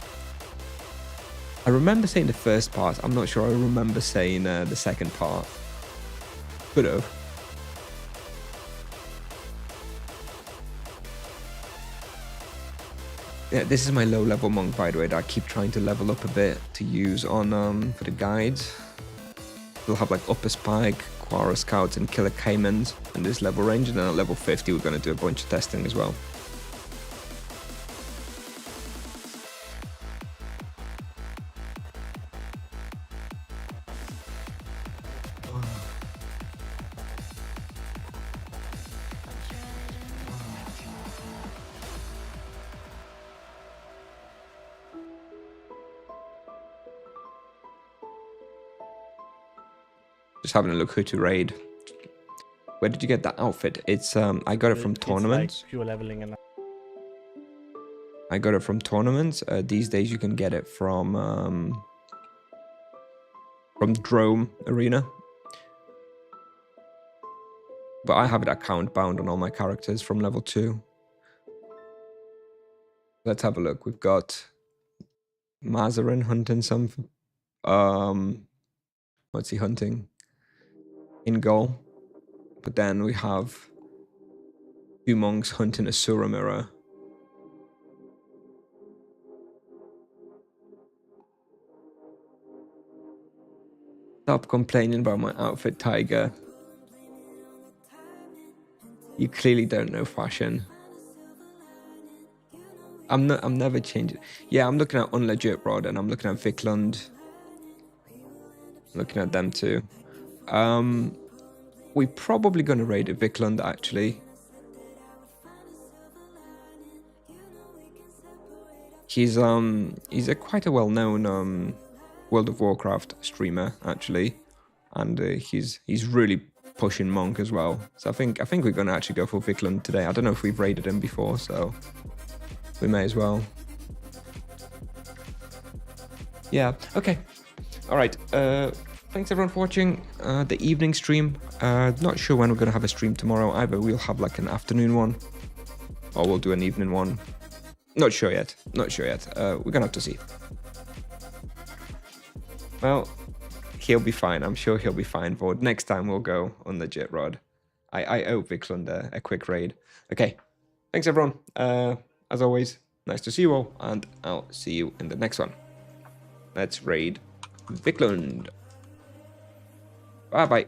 I remember saying the first part. I'm not sure I remember saying the second part. Could have. Yeah, this is my low level monk, by the way, that I keep trying to level up a bit to use on for the guides. We'll have like Upper Spike, Quara Scouts, and Killer Caimans in this level range, and then at level 50 we're going to do a bunch of testing as well. Just having a look who to raid. Where did you get that outfit? It's I got it from tournaments. Like pure leveling and I got it from tournaments. These days you can get it from Drome Arena. But I have it account bound on all my characters from level 2. Let's have a look. We've got Mazarin hunting some. What's he hunting? In goal. But then we have 2 monks hunting Asura Mirror. Stop complaining about my outfit, Tiger. You clearly don't know fashion. I'm never changing. Yeah, I'm looking at Unlegit Rod and I'm looking at Vikland. Looking at them too. We're probably going to raid a Vikland actually. He's a quite a well-known World of Warcraft streamer actually, and he's really pushing monk as well. So I think we're going to actually go for Vikland today. I don't know if we've raided him before, so we may as well. Yeah. Okay. All right. Thanks everyone for watching the evening stream. Not sure when we're going to have a stream tomorrow. Either we'll have like an afternoon one or we'll do an evening one. Not sure yet. We're going to have to see. Well, he'll be fine. I'm sure he'll be fine for next time we'll go on the Jet Rod. I owe Vikland a quick raid. Okay. Thanks everyone. As always, nice to see you all and I'll see you in the next one. Let's raid Vikland. Bye bye.